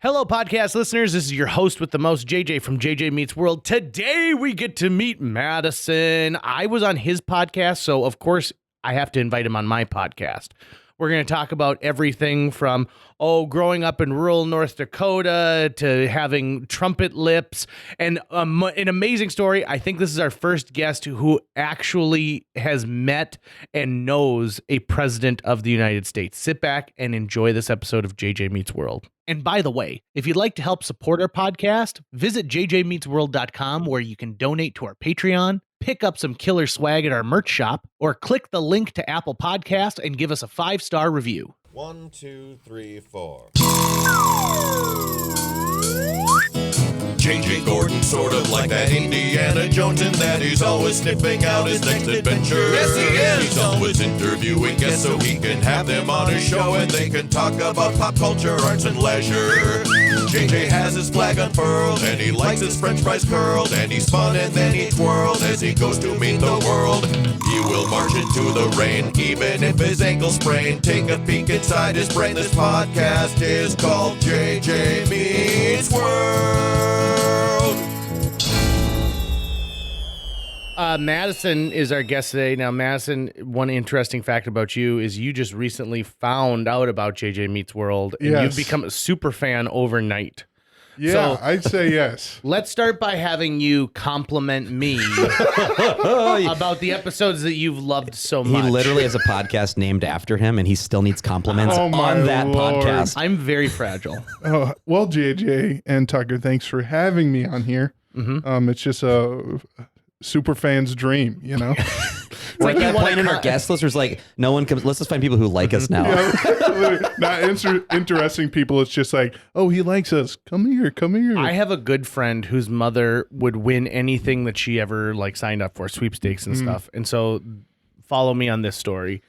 Hello, podcast listeners. This is your host with the most, JJ from JJ Meets World. Today, we get to meet Madison. I was on his podcast, so of course, I have to invite him on my podcast. We're going to talk about everything from, growing up in rural North Dakota to having trumpet lips and an amazing story. I think this is our first guest who actually has met and knows a president of the United States. Sit back and enjoy this episode of JJ Meets World. And by the way, if you'd like to help support our podcast, visit jjmeetsworld.com where you can donate to our Patreon, pick up some killer swag at our merch shop, or click the link to Apple Podcast and give us a 5-star review. 1, 2, 3, 4. J.J. Gordon, sort of like that Indiana Jones, in that he's always sniffing out his next adventure. Yes, he is! He's always interviewing guests so he can have them on his show and they can talk about pop culture, arts, and leisure. J.J. has his flag unfurled and he likes his french fries curled, and he's fun and then he twirls as he goes to meet the world. He will march into the rain even if his ankle sprained. Take a peek inside his brain. This podcast is called J.J. Meets World. Madison is our guest today. Now, Madison, one interesting fact about you is you just recently found out about JJ Meets World, and Yes. you've become a super fan overnight. Yeah, So- I'd say yes. Let's start by having you compliment me about the episodes that you've loved so He much. literally has a podcast named after him, and he still needs compliments Oh, my on that Lord. podcast. I'm very fragile. Oh, well, JJ and Tucker, thanks for having me on here. It's just a super fan's dream, you know? We're at you that wanna point in our cut- guest list where it's like, no one comes. Let's just find people who like us now. Not interesting people. It's just like, oh, he likes us. Come here, come here. I have a good friend whose mother would win anything that she ever signed up for, sweepstakes and stuff. And so follow me on this story.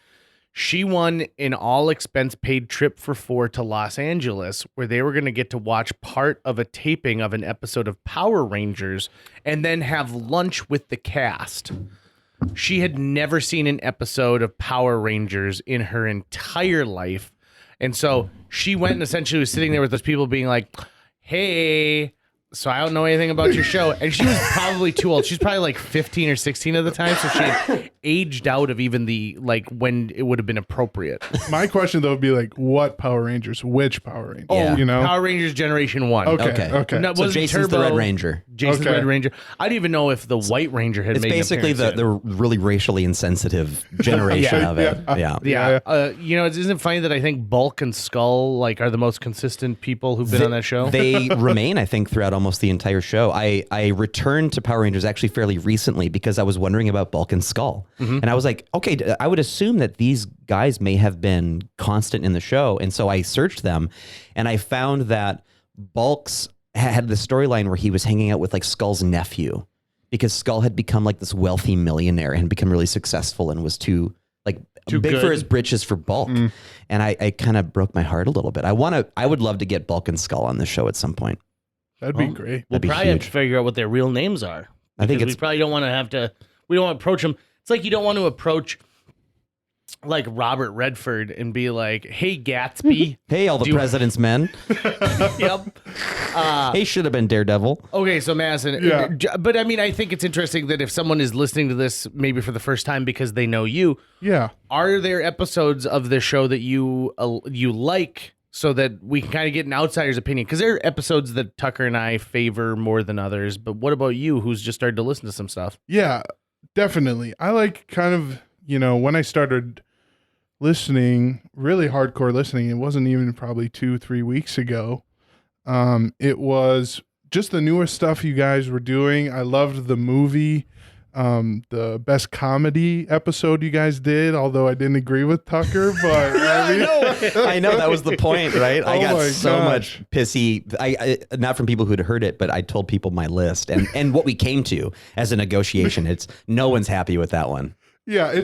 She won an all expense paid trip for 4 to Los Angeles, where they were going to get to watch part of a taping of an episode of Power Rangers and then have lunch with the cast. She had never seen an episode of Power Rangers in her entire life. And so she went and essentially was sitting there with those people being like, hey, so I don't know anything about your show. And she was probably too old. She's probably like 15 or 16 at the time. So she had aged out of even the, when it would have been appropriate. My question, though, would be like, what Power Rangers? Which Power Rangers? Yeah. You know? Power Rangers Generation 1. Okay. No, it So wasn't Jason's the Turbo. Red Ranger. Jason's the Okay. Red Ranger. I didn't even know if the White Ranger had It's made basically an appearance the yet. really racially insensitive generation of it. Yeah. Yeah. Isn't it funny that I think Bulk and Skull are the most consistent people who've been on that show? They remain, I think, throughout almost the entire show. I returned to Power Rangers actually fairly recently because I was wondering about Bulk and Skull. And I was like, okay, I would assume that these guys may have been constant in the show. And so I searched them and I found that Bulk's had the storyline where he was hanging out with Skull's nephew because Skull had become this wealthy millionaire and become really successful and was too big good. for his britches for Bulk. And I kind of broke my heart a little bit. I would love to get Bulk and Skull on the show at some point. That'd be great. We'll That'd be probably have huge. to figure out what their real names are. I think Because it's we probably don't want to we don't want to approach them. It's like you don't want to approach Robert Redford and be like, hey, Gatsby. hey, all the Do you- president's men. Yep. Hey, should have been Daredevil. Okay, so Madison, Yeah. but I mean, I think it's interesting that if someone is listening to this maybe for the first time because they know you, Yeah. are there episodes of this show that you like so that we can kind of get an outsider's opinion? Because there are episodes that Tucker and I favor more than others, but what about you who's just started to listen to some stuff? Yeah, definitely. I like kind of, when I started listening, really hardcore listening, it wasn't even probably 2-3 weeks ago. It was just the newest stuff you guys were doing. I loved the movie, the best comedy episode you guys did, although I didn't agree with Tucker, but I mean, I know that was the point, right? I Oh got my so gosh. much pissy. I not from people who'd heard it, but I told people my list and what we came to as a negotiation. It's no one's happy with that one. yeah, I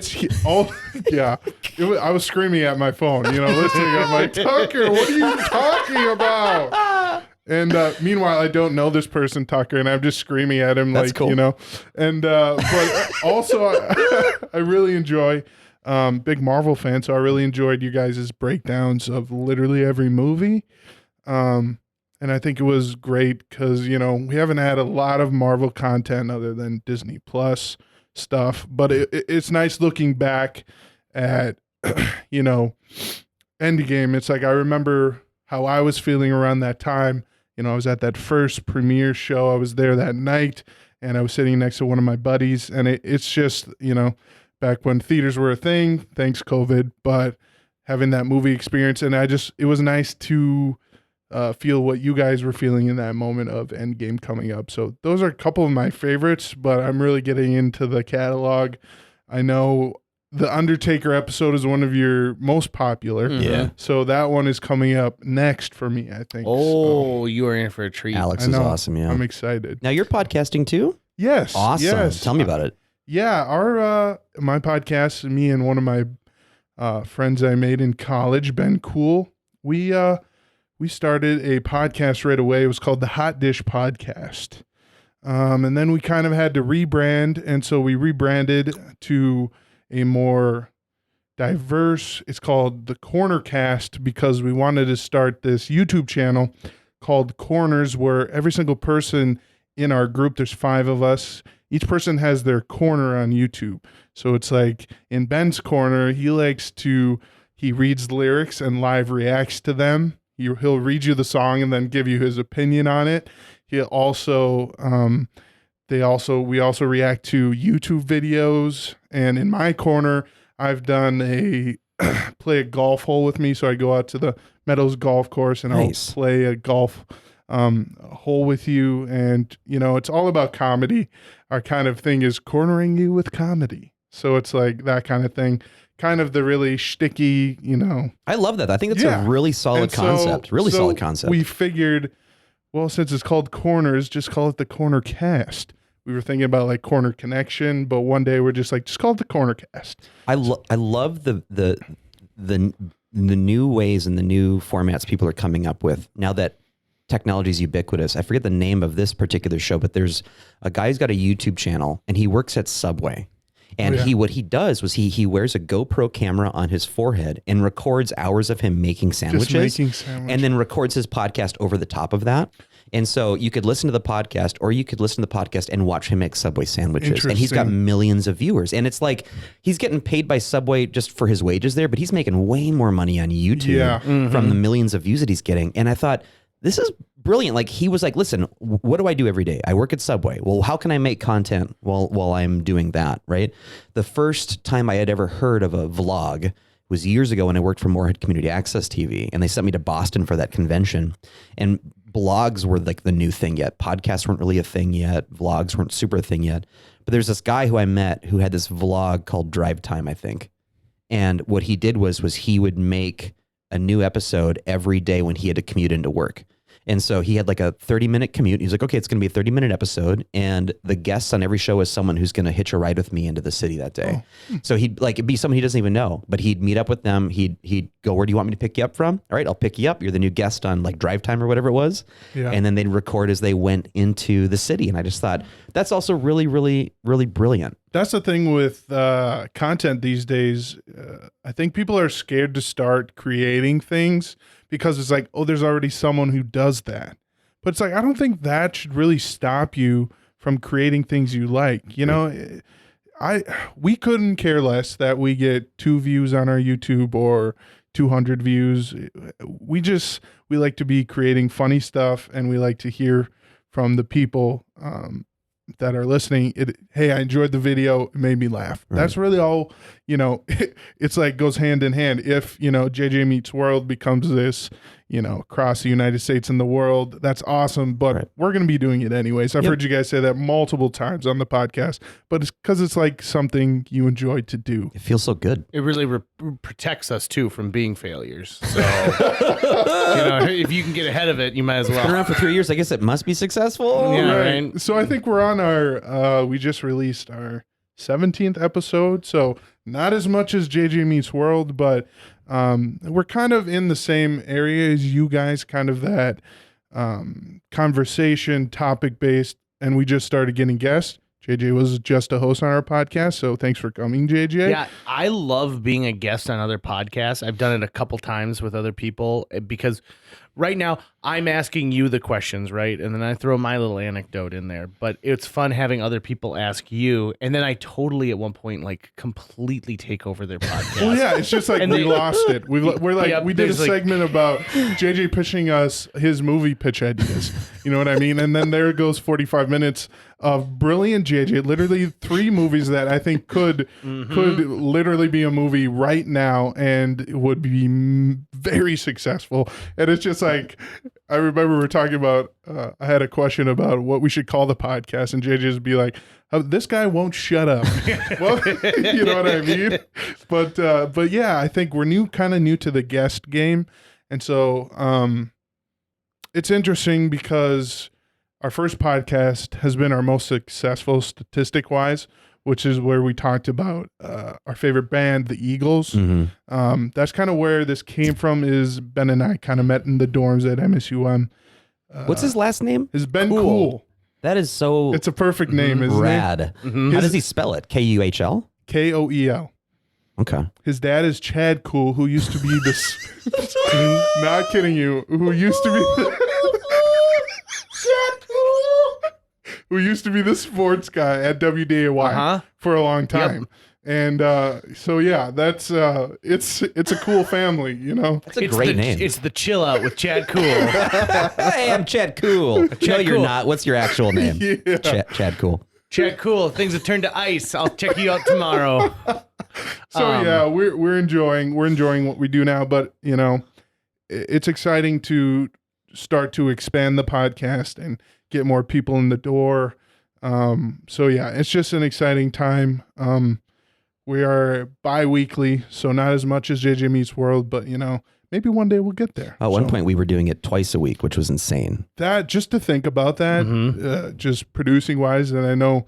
was screaming at my phone, listening. I'm like, Tucker, what are you talking about? And meanwhile, I don't know this person, Tucker, and I'm just screaming at him, That's cool. And but also, I really enjoy. Big Marvel fan, so I really enjoyed you guys' breakdowns of literally every movie. And I think it was great because, you know, we haven't had a lot of Marvel content other than Disney Plus stuff. But it's nice looking back at, you know, Endgame. It's like I remember how I was feeling around that time. You know, I was at that first premiere show. I was there that night, and I was sitting next to one of my buddies. And it's just, you know, back when theaters were a thing, thanks COVID, but having that movie experience. And it was nice to feel what you guys were feeling in that moment of Endgame coming up. So those are a couple of my favorites, but I'm really getting into the catalog. I know the Undertaker episode is one of your most popular. Yeah. So that one is coming up next for me, I think. Oh, you are in for a treat. Alex I is know. awesome. Yeah. I'm excited. Now you're podcasting too? Yes. Awesome. Yes. Tell me about it. Yeah, our my podcast, me and one of my friends I made in college, Ben Cool, we started a podcast right away. It was called the Hot Dish Podcast. And then we kind of had to rebrand, and so we rebranded to a more diverse, it's called the Corner Cast, because we wanted to start this YouTube channel called Corners, where every single person in our group, there's 5 of us, each person has their corner on YouTube. So it's like in Ben's corner, he reads lyrics and live reacts to them. He'll read you the song and then give you his opinion on it. He'll also, we also react to YouTube videos. And in my corner, I've done play a golf hole with me. So I go out to the Meadows golf course and Nice. I'll play a golf hole with you. And, you know, it's all about comedy. Our kind of thing is cornering you with comedy. So it's like that kind of thing. Kind of the really shticky, you know. I love that. I think that's Yeah. a really solid And so- concept. Really so solid concept. We figured, well, since it's called Corners, just call it the Corner Cast. We were thinking about like Corner Connection, but one day we're just like, just call it the Corner Cast. I love the new ways and the new formats people are coming up with now that technology is ubiquitous. I forget the name of this particular show, but there's a guy who's got a YouTube channel and he works at Subway. And what he does was he wears a GoPro camera on his forehead and records hours of him making sandwiches, and then records his podcast over the top of that. And so you could listen to the podcast, or you could listen to the podcast and watch him make Subway sandwiches. And he's got Interesting. millions of viewers. And it's like he's getting paid by Subway just for his wages there, but he's making way more money on YouTube Yeah. from the millions of views that he's getting. And I thought, this is brilliant. Like he was like, listen, what do I do every day? I work at Subway. Well, how can I make content while I'm doing that? Right. The first time I had ever heard of a vlog was years ago when I worked for Moorhead Community Access TV, and they sent me to Boston for that convention. And blogs were like the new thing yet. Podcasts weren't really a thing yet. Vlogs weren't super a thing yet. But there's this guy who I met who had this vlog called Drive Time, I think. And what he did was he would make a new episode every day when he had to commute into work. And so he had like a 30-minute commute. He's like, okay, it's going to be a 30-minute episode. And the guests on every show is someone who's going to hitch a ride with me into the city that day. So he'd like, it'd be someone he doesn't even know, but he'd meet up with them. He'd go, where do you want me to pick you up from? All right, I'll pick you up. You're the new guest on like Drive Time or whatever it was. Yeah. And then they'd record as they went into the city. And I just thought that's also really, really, really brilliant. That's the thing with content these days. I think people are scared to start creating things because it's like, oh, there's already someone who does that. But it's like, I don't think that should really stop you from creating things you like. You know, we couldn't care less that we get 2 views on our YouTube or 200 views. We like to be creating funny stuff, and we like to hear from the people that are listening. Hey, I enjoyed the video. It made me laugh. Right. That's really all, you know, it's like goes hand in hand. If, you know, JJ Meets World becomes this, you know, across the United States and the world, that's awesome. But we're going to be doing it anyways. I've heard you guys say that multiple times on the podcast, but it's because it's like something you enjoy to do. It feels so good. It really protects us too from being failures. So, you know, if you can get ahead of it, you might as Been well. around for 3 years. I guess it must be successful. Yeah, right. So I think we're on our, we just released our 17th episode. So not as much as JJ Meets World, but we're kind of in the same area as you guys, kind of that conversation, topic based. And we just started getting guests. JJ was just a host on our podcast. So thanks for coming, JJ. Yeah, I love being a guest on other podcasts. I've done it a couple times with other people because right now I'm asking you the questions, right? And then I throw my little anecdote in there. But it's fun having other people ask you. And then I totally at one point like completely take over their podcast. Well, yeah, it's just like And we they- lost it. We're like Yep, we did a there's like- segment about JJ pitching us his movie pitch ideas. You know what I mean? And then there goes 45 minutes of brilliant JJ. Literally 3 movies that I think could literally be a movie right now and would be very successful. And it's just like I remember we were talking about. I had a question about what we should call the podcast, and JJ would be like, oh, "This guy won't shut up." Well, you know what I mean? But yeah, I think we're kind of new to the guest game, and so it's interesting because our first podcast has been our most successful statistic wise, which is where we talked about our favorite band, the Eagles. That's kind of where this came from. Is Ben and I kind of met in the dorms at MSUM. What's his last name? Is Ben Cool? That is so It's a perfect name, isn't it? rad. How does he spell it? Kuhl? Koel. Okay. His dad is Chad Cool, who used to be this. Not kidding you. Who used to be. Who used to be the sports guy at WDAY for a long time. And so yeah, that's it's a cool family, you know. That's a great name. It's the Chill Out with Chad Cool. Hey, I'm Chad Cool. No, you're Cool. not. What's your actual name? Yeah. Chad Cool. Chad Cool, things have turned to ice. I'll check you out tomorrow. So yeah, we're enjoying what we do now, but you know, it's exciting to start to expand the podcast and get more people in the door. So yeah, it's just an exciting time. We are bi-weekly, so not as much as JJ Meets World, but you know, maybe one day we'll get there. At one point, we were doing it twice a week, which was insane. That just to think about that, just producing wise, and I know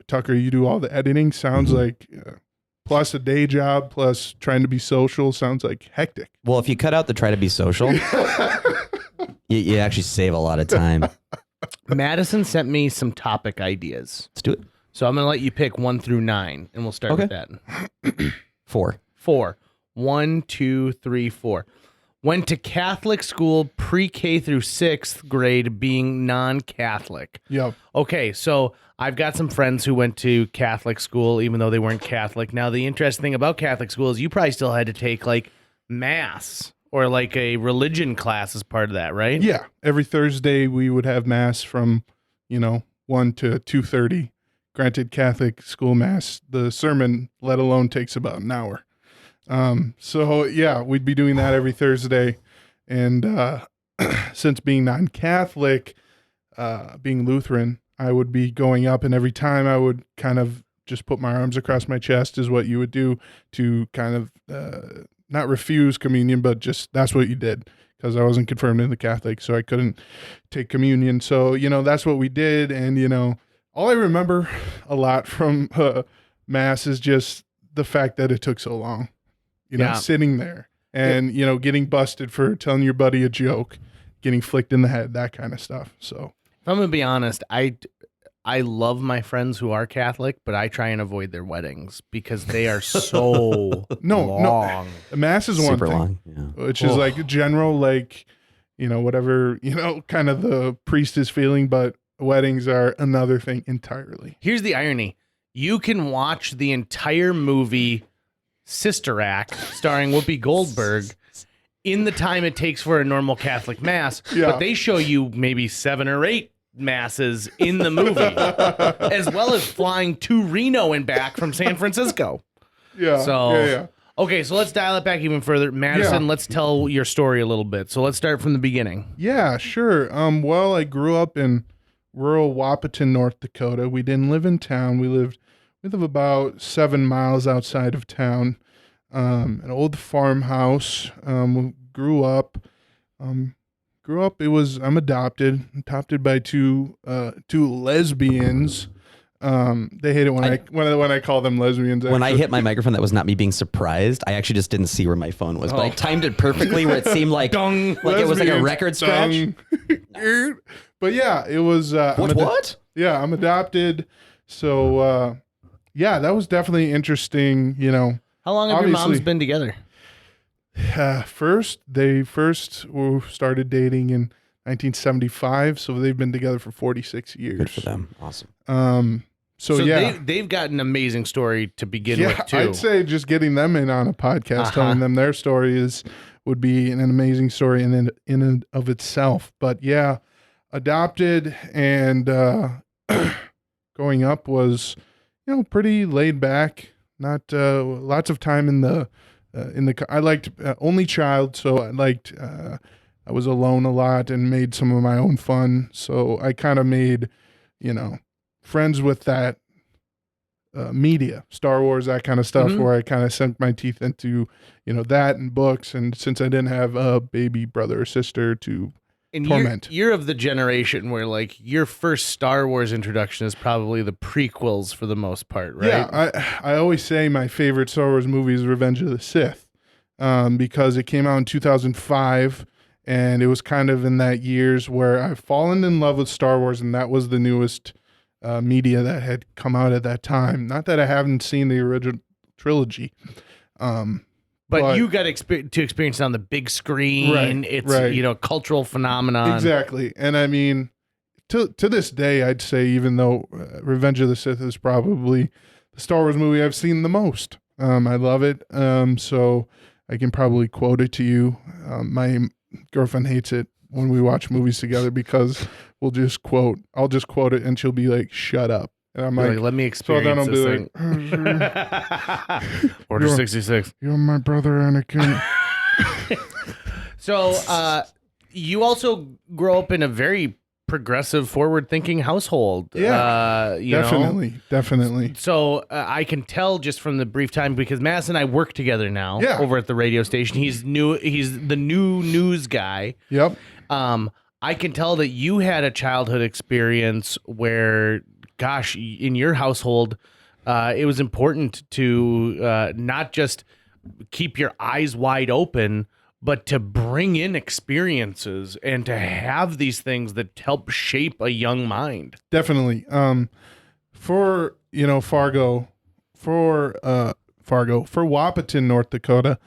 Tucker, you do all the editing. Sounds like plus a day job, plus trying to be social. Sounds like hectic. Well, if you cut out the try to be social, you actually save a lot of time. Madison sent me some topic ideas. Let's do it. So I'm going to let you pick 1 through 9, and we'll start with that. 4. 4. 1, 2, 3, 4. Went to Catholic school pre-K through 6th grade being non-Catholic. Yep. Okay, so I've got some friends who went to Catholic school even though they weren't Catholic. Now, the interesting thing about Catholic school is you probably still had to take like mass or like a religion class as part of that, right? Yeah. Every Thursday we would have mass from, 1 to 2:30. Granted, Catholic school mass, the sermon, let alone, takes about an hour. So yeah, we'd be doing that every Thursday. And since being non-Catholic, being Lutheran, I would be going up, and every time I would kind of just put my arms across my chest is what you would do to kind of not refuse communion, but just that's what you did, because I wasn't confirmed in the Catholic, so I couldn't take communion. So, that's what we did. And, all I remember a lot from mass is just the fact that it took so long, sitting there and, getting busted for telling your buddy a joke, getting flicked in the head, that kind of stuff. So if I'm going to be honest, I love my friends who are Catholic, but I try and avoid their weddings because they are so long. No, mass is one Super thing, long. Yeah. which is like general, like, whatever, kind of the priest is feeling, but weddings are another thing entirely. Here's the irony. You can watch the entire movie Sister Act starring Whoopi Goldberg in the time it takes for a normal Catholic mass, but they show you maybe 7 or 8 masses in the movie, as well as flying to Reno and back from San Francisco. Yeah. So, okay, so let's dial it back even further. Madison, let's tell your story a little bit. So let's start from the beginning. Yeah, sure. Well, I grew up in rural Wapaton, North Dakota. We didn't live in town. We live about 7 miles outside of town. An old farmhouse. Grew up. I'm adopted by two lesbians. They hate it when I call them lesbians. When I hit my microphone, that was not me being surprised. I actually just didn't see where my phone was, but I timed it perfectly where it seemed like it was like a record scratch. But yeah, it was. What? Yeah, I'm adopted. So that was definitely interesting. How long have your moms been together? They first started dating in 1975, so they've been together for 46 years. Good for them. Awesome. So yeah, they've got an amazing story to begin with too. I'd say just getting them in on a podcast, telling them their story would be an amazing story in and of itself. But yeah, adopted and growing up was, pretty laid back. Not lots of time in the I liked only child, so I was alone a lot and made some of my own fun. So I kind of made, friends with that media, Star Wars, that kind of stuff, where I kind of sunk my teeth into, that and books. And since I didn't have a baby brother or sister to torment. You're of the generation where your first Star Wars introduction is probably the prequels for the most part, right? Yeah, I always say my favorite Star Wars movie is Revenge of the Sith, because it came out in 2005, and it was kind of in that years where I've fallen in love with Star Wars, and that was the newest media that had come out at that time. Not that I haven't seen the original trilogy, but you got to experience it on the big screen. Right, it's cultural phenomenon. Exactly. And I mean, to this day, I'd say even though Revenge of the Sith is probably the Star Wars movie I've seen the most, I love it. So I can probably quote it to you. My girlfriend hates it when we watch movies together because I'll just quote it and she'll be like, "Shut up." And I'm like, let me experience so then I'll be like, Order 66. You're my brother, Anakin. So you also grow up in a very progressive, forward-thinking household. Yeah, definitely. So I can tell just from the brief time, because Madison and I work together now over at the radio station. He's the new news guy. Yep. I can tell that you had a childhood experience where, gosh, in your household, it was important to not just keep your eyes wide open, but to bring in experiences and to have these things that help shape a young mind. Definitely. For Wahpeton, North Dakota,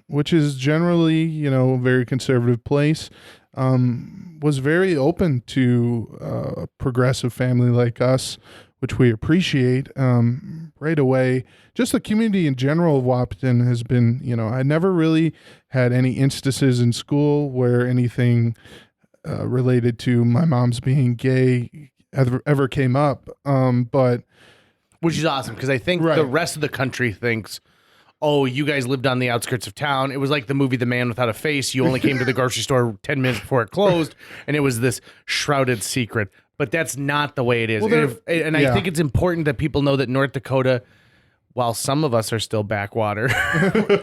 which is generally, a very conservative place, was very open to a progressive family like us, which we appreciate right away. Just the community in general of Wahpeton has been, I never really had any instances in school where anything related to my mom's being gay ever came up. But which is awesome, because I think the rest of the country thinks, oh, you guys lived on the outskirts of town. It was like the movie The Man Without a Face. You only came to the grocery store 10 minutes before it closed, and it was this shrouded secret. But that's not the way it is. Well, I think it's important that people know that North Dakota, while some of us are still backwater,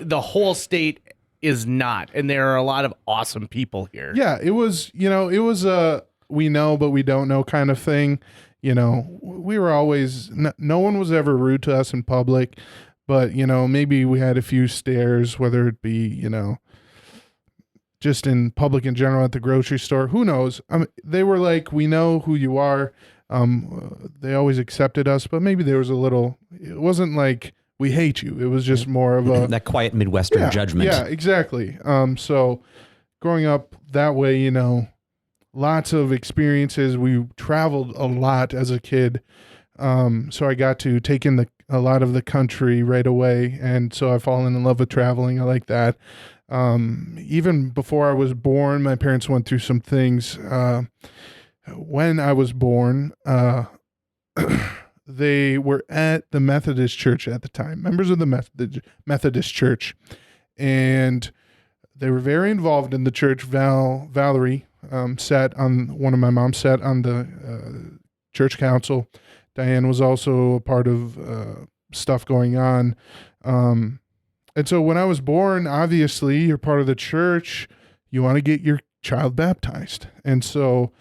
the whole state is not. And there are a lot of awesome people here. Yeah, it was a we know but we don't know kind of thing. We were always, no one was ever rude to us in public. But, maybe we had a few stares, whether it be, just in public in general at the grocery store. Who knows? They were like, we know who you are. They always accepted us, but maybe there was it wasn't like we hate you. It was just more of that quiet Midwestern judgment. Yeah, exactly. So growing up that way, lots of experiences. We traveled a lot as a kid. So I got to take in a lot of the country right away. And so I've fallen in love with traveling. I like that. Even before I was born, my parents went through some things. When I was born, they were at the Methodist Church at the time, members of the Methodist Church. And they were very involved in the church. Valerie one of my moms sat on the church council. Diane was also a part of stuff going on. And so when I was born, obviously, you're part of the church. You want to get your child baptized. And so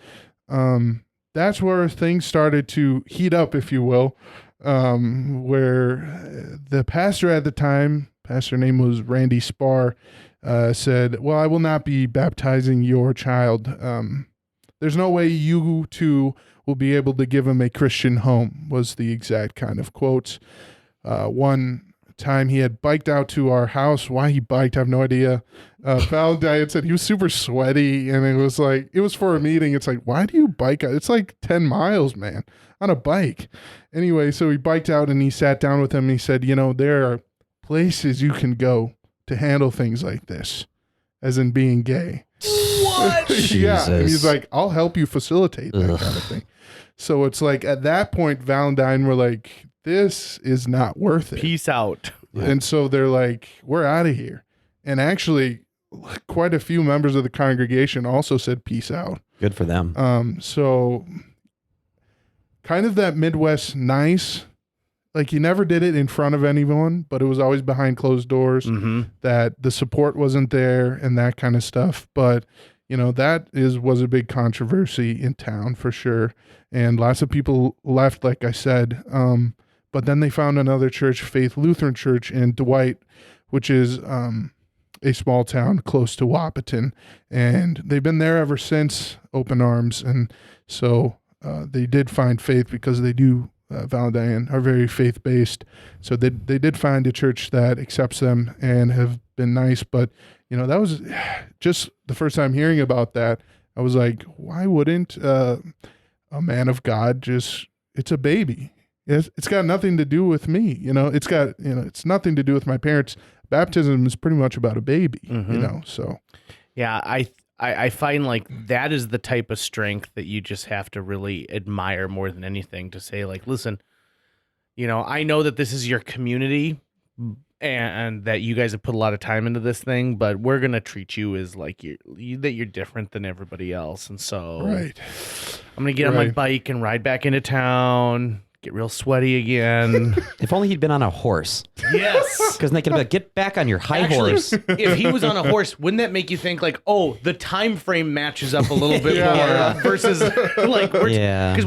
that's where things started to heat up, if you will, where the pastor at the time, pastor name was Randy Spar, said, well, I will not be baptizing your child. There's no way you two will be able to give him a Christian home, was the exact kind of quotes. One time he had biked out to our house. Why he biked, I have no idea. Valentine had said he was super sweaty, and it was for a meeting. It's like, why do you bike out? It's like 10 miles, man, on a bike. Anyway, so he biked out and he sat down with him and he said, there are places you can go to handle things like this, as in being gay. What? Yeah. And he's like, I'll help you facilitate that kind of thing. So it's like at that point, Valentine were like, this is not worth it. Peace out. And so they're like, we're out of here. And actually, quite a few members of the congregation also said peace out. Good for them. So kind of that Midwest nice, like you never did it in front of anyone, but it was always behind closed doors, that the support wasn't there and that kind of stuff. But, that was a big controversy in town for sure. And lots of people left, like I said. But then they found another church, Faith Lutheran Church in Dwight, which is a small town close to Wahpeton. And they've been there ever since, open arms. And so they did find faith because they do, Valentine, are very faith-based. So they did find a church that accepts them and have been nice. But, that was just the first time hearing about that. I was like, why wouldn't a man of God it's a baby. It's got nothing to do with me. It's nothing to do with my parents. Baptism is pretty much about a baby, so. Yeah, I find like that is the type of strength that you just have to really admire more than anything, to say like, listen, I know that this is your community and that you guys have put a lot of time into this thing, but we're going to treat you as like you're different than everybody else. And so right. I'm going to get on my bike and ride back into town. Get real sweaty again. If only he'd been on a horse. Yes. Because they could be like, get back on your high horse. If he was on a horse, wouldn't that make you think like, oh, the time frame matches up a little bit more versus like, because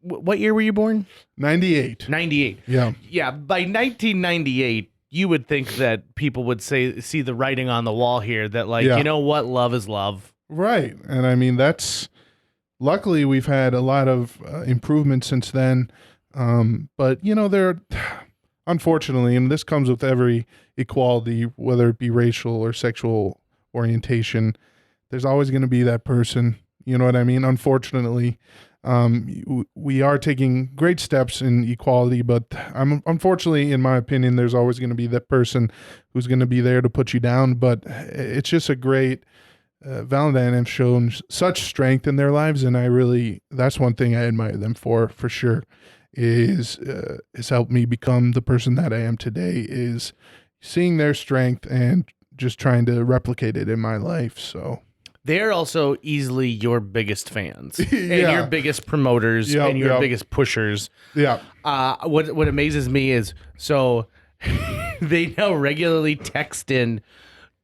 what year were you born? 98. 98. Yeah. Yeah. By 1998, you would think that people would see the writing on the wall here that like, you know what? Love is love. Right. And I mean, luckily we've had a lot of improvement since then. But there, unfortunately, and this comes with every equality, whether it be racial or sexual orientation, there's always going to be that person. You know what I mean? Unfortunately, we are taking great steps in equality, but unfortunately, in my opinion, there's always going to be that person who's going to be there to put you down. But it's just a great, Valentine have shown such strength in their lives, and that's one thing I admire them for sure, is helped me become the person that I am today, is seeing their strength and just trying to replicate it in my life. So they're also easily your biggest fans and your biggest promoters and your biggest pushers. Yeah. What amazes me is, so they now regularly text in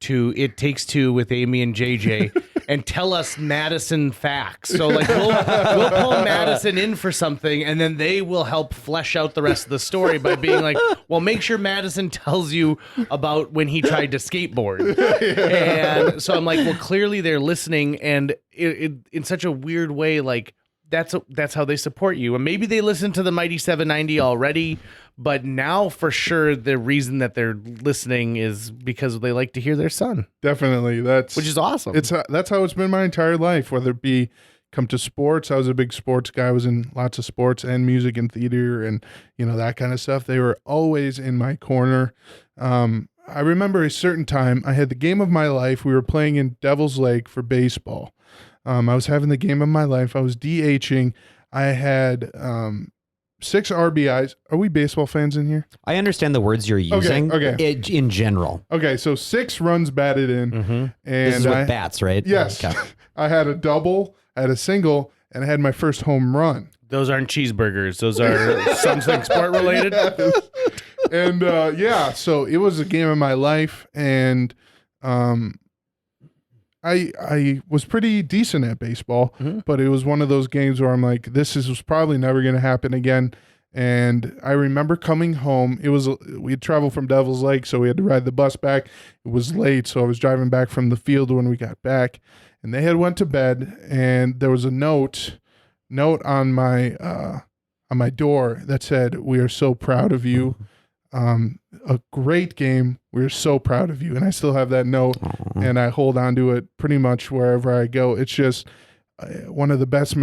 to It Takes Two with Amy and JJ and tell us Madison facts. So like we'll pull Madison in for something, and then they will help flesh out the rest of the story by being like, well, make sure Madison tells you about when he tried to skateboard. And so I'm like, well, clearly they're listening, and it in such a weird way, like that's how they support you. And maybe they listen to the Mighty 790 already, but now for sure the reason that they're listening is because they like to hear their son. Definitely. Which is awesome. That's how it's been my entire life, whether it be come to sports. I was a big sports guy. I was in lots of sports and music and theater and, that kind of stuff. They were always in my corner. I remember a certain time I had the game of my life. We were playing in Devil's Lake for baseball. I was having the game of my life. I was DHing. I had 6 RBIs. Are we baseball fans in here? I understand the words you're using. Okay. In general. Okay, so 6 runs batted in. Mm-hmm. And this is with bats, right? Yes. Okay. I had a double, I had a single, and I had my first home run. Those aren't cheeseburgers. Those are something sport related. Yes. And so it was a game of my life, and I was pretty decent at baseball, but it was one of those games where I'm like, this was probably never going to happen again. And I remember coming home. We had traveled from Devil's Lake, so we had to ride the bus back. It was late, so I was driving back from the field when we got back, and they had went to bed, and there was a note on my door that said, "We are so proud of you. A great game. We're so proud of you. And I still have that note, and I hold on to it pretty much wherever I go. It's just one of the best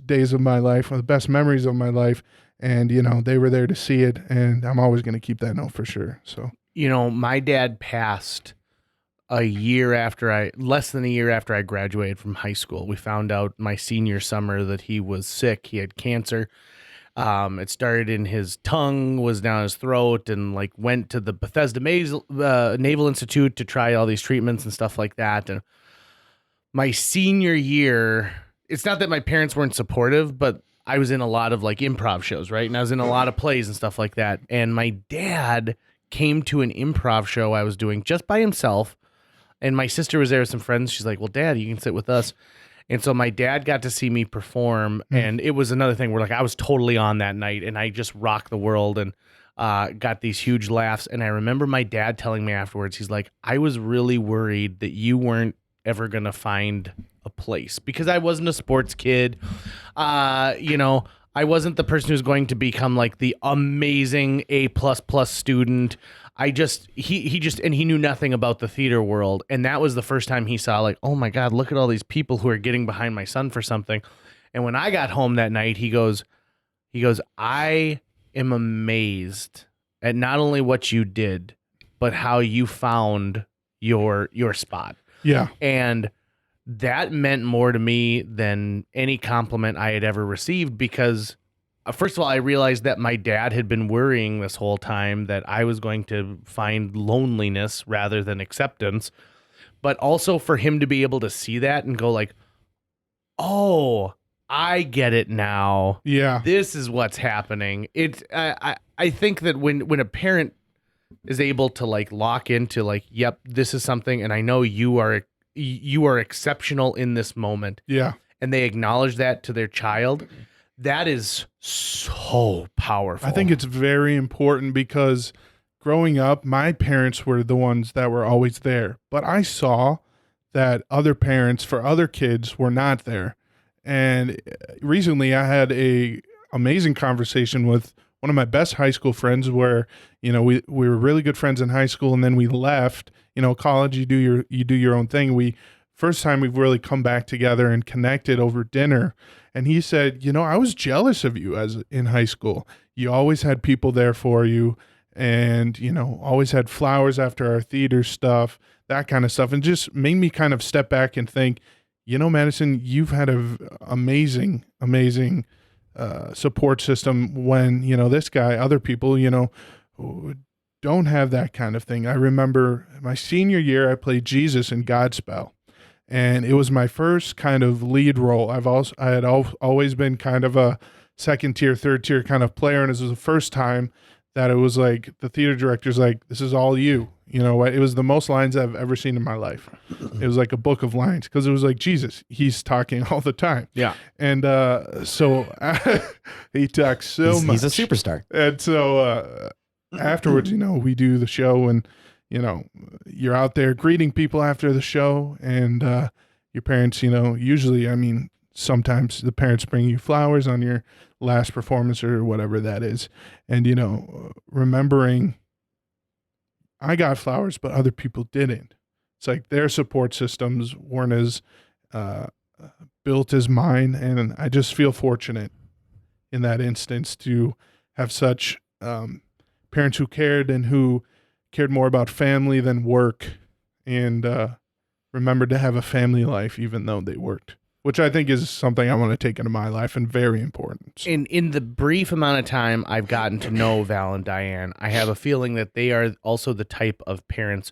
days of my life, one of the best memories of my life. And, they were there to see it, and I'm always going to keep that note for sure. So, my dad passed less than a year after I graduated from high school. We found out my senior summer that he was sick. He had cancer. It started in his tongue, was down his throat, and went to the Bethesda Naval Institute to try all these treatments and stuff like that. And my senior year, it's not that my parents weren't supportive, but I was in a lot of improv shows, right? And I was in a lot of plays and stuff like that. And my dad came to an improv show I was doing just by himself. And my sister was there with some friends. She's like, well, Dad, you can sit with us. And so my dad got to see me perform. And it was another thing where I was totally on that night, and I just rocked the world and got these huge laughs. And I remember my dad telling me afterwards, he's like, I was really worried that you weren't ever going to find a place, because I wasn't a sports kid. I wasn't the person who's going to become the amazing A++ student. He knew nothing about the theater world. And that was the first time he saw oh my God, look at all these people who are getting behind my son for something. And when I got home that night, he goes, I am amazed at not only what you did, but how you found your spot. Yeah. And that meant more to me than any compliment I had ever received, because first of all, I realized that my dad had been worrying this whole time that I was going to find loneliness rather than acceptance. But also for him to be able to see that and go oh, I get it now. Yeah. This is what's happening. I think that when a parent is able to lock into yep, this is something, and I know you are exceptional in this moment. Yeah. And they acknowledge that to their child. That is so powerful. I think it's very important, because growing up, my parents were the ones that were always there, but I saw that other parents for other kids were not there. And recently I had a amazing conversation with one of my best high school friends where, we were really good friends in high school, and then we left. College, you do your own thing. First time we've really come back together and connected over dinner. And he said, I was jealous of you in high school. You always had people there for you, and, always had flowers after our theater stuff, that kind of stuff. And just made me kind of step back and think, Madison, you've had an amazing support system when, this guy, other people, don't have that kind of thing. I remember my senior year, I played Jesus in Godspell, and it was my first kind of lead role. I had always been kind of a second tier, third tier kind of player, and this was the first time that it was the theater director's this is all you. It was the most lines I've ever seen in my life. It was like a book of lines, because it was Jesus. He's talking all the time. Yeah. And so he talks so much. He's a superstar. And so afterwards, we do the show, and, you're out there greeting people after the show, and your parents, usually, sometimes the parents bring you flowers on your last performance or whatever that is. And, remembering I got flowers, but other people didn't. It's their support systems weren't as built as mine. And I just feel fortunate in that instance to have such parents who cared, and who cared more about family than work, and remembered to have a family life even though they worked, which I think is something I want to take into my life, and very important. So. In the brief amount of time I've gotten to know Val and Diane, I have a feeling that they are also the type of parents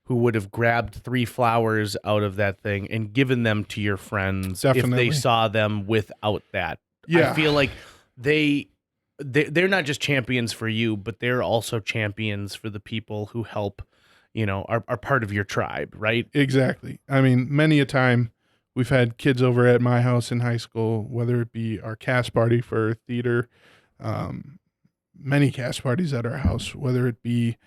who would have grabbed 3 flowers out of that thing and given them to your friends Definitely. if they saw them without that. Yeah. I feel like they're not just champions for you, but they're also champions for the people who help, are part of your tribe, right? Exactly. Many a time we've had kids over at my house in high school, whether it be our cast party for theater, many cast parties at our house, whether it be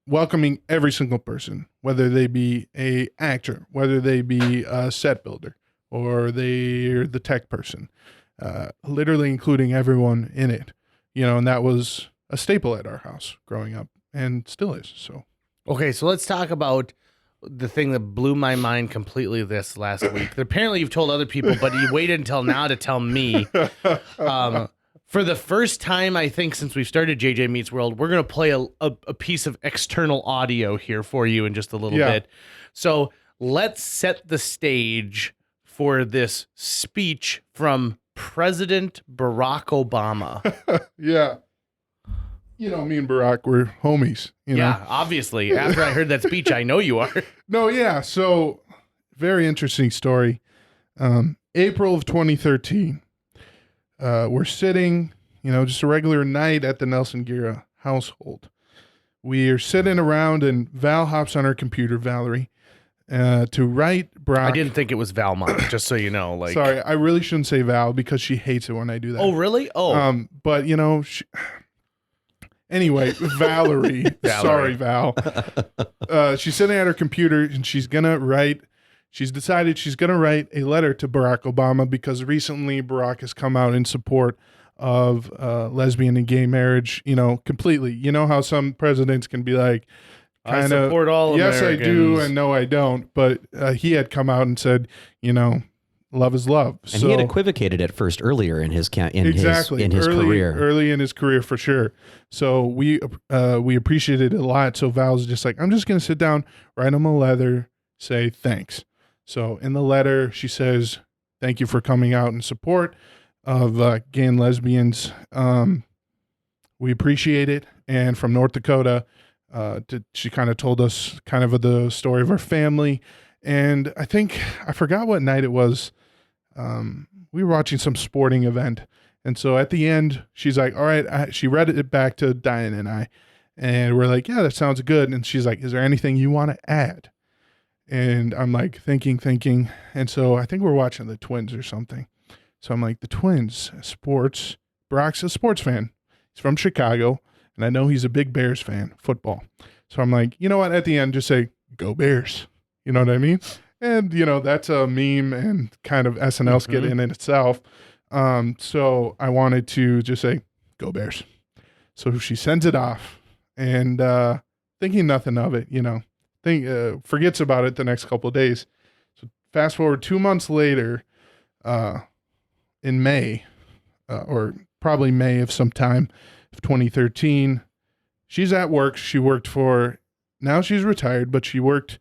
welcoming every single person, whether they be a actor, whether they be a set builder, or they're the tech person, literally including everyone in it, and that was a staple at our house growing up, and still is. So Okay, so let's talk about the thing that blew my mind completely this last week. Apparently, you've told other people, but you waited until now to tell me. For the first time, I think, since we've started JJ Meets World, we're going to play a piece of external audio here for you in just a little bit. So let's set the stage for this speech from President Barack Obama. yeah. You know, me and Barack were homies. You know? Yeah, obviously. After I heard that speech, I know you are. No, yeah. So, very interesting story. April of 2013. We're sitting, just a regular night at the Nelson Gira household. We are sitting around, and Val hops on her computer, Valerie, to write Barack. I didn't think it was Valmont, just so you know. Sorry, I really shouldn't say Val because she hates it when I do that. Oh, really? Oh. But anyway, Valerie. Sorry, Val. She's sitting at her computer, and she's decided she's going to write a letter to Barack Obama because recently Barack has come out in support of lesbian and gay marriage, completely. You know how some presidents can be like, I support all yes, Americans. I do, and no, I don't. But he had come out and said, love is love. And he had equivocated at first earlier in his career. Early in his career, for sure. So we appreciated it a lot. So Val's just like, I'm just going to sit down, write him a letter, say thanks. So in the letter, she says, thank you for coming out in support of gay and lesbians. We appreciate it. And from North Dakota, she kind of told us kind of the story of her family. And I forgot what night it was. We were watching some sporting event. And so at the end, she's like, all right, she read it back to Diane and I. And we're like, yeah, that sounds good. And she's like, is there anything you want to add? And I'm like thinking. And so I think we're watching the Twins or something. So I'm like, the Twins, sports. Barack's a sports fan. He's from Chicago. And I know he's a big Bears fan, football. So I'm like, you know what? At the end, just say, go Bears. You know what I mean? And, that's a meme and kind of SNL skit in itself. So I wanted to just say, go Bears. So she sends it off and thinking nothing of it, forgets about it the next couple of days. So fast forward 2 months later, in May, or probably May of some time of 2013, she's at work. Now she's retired, but she worked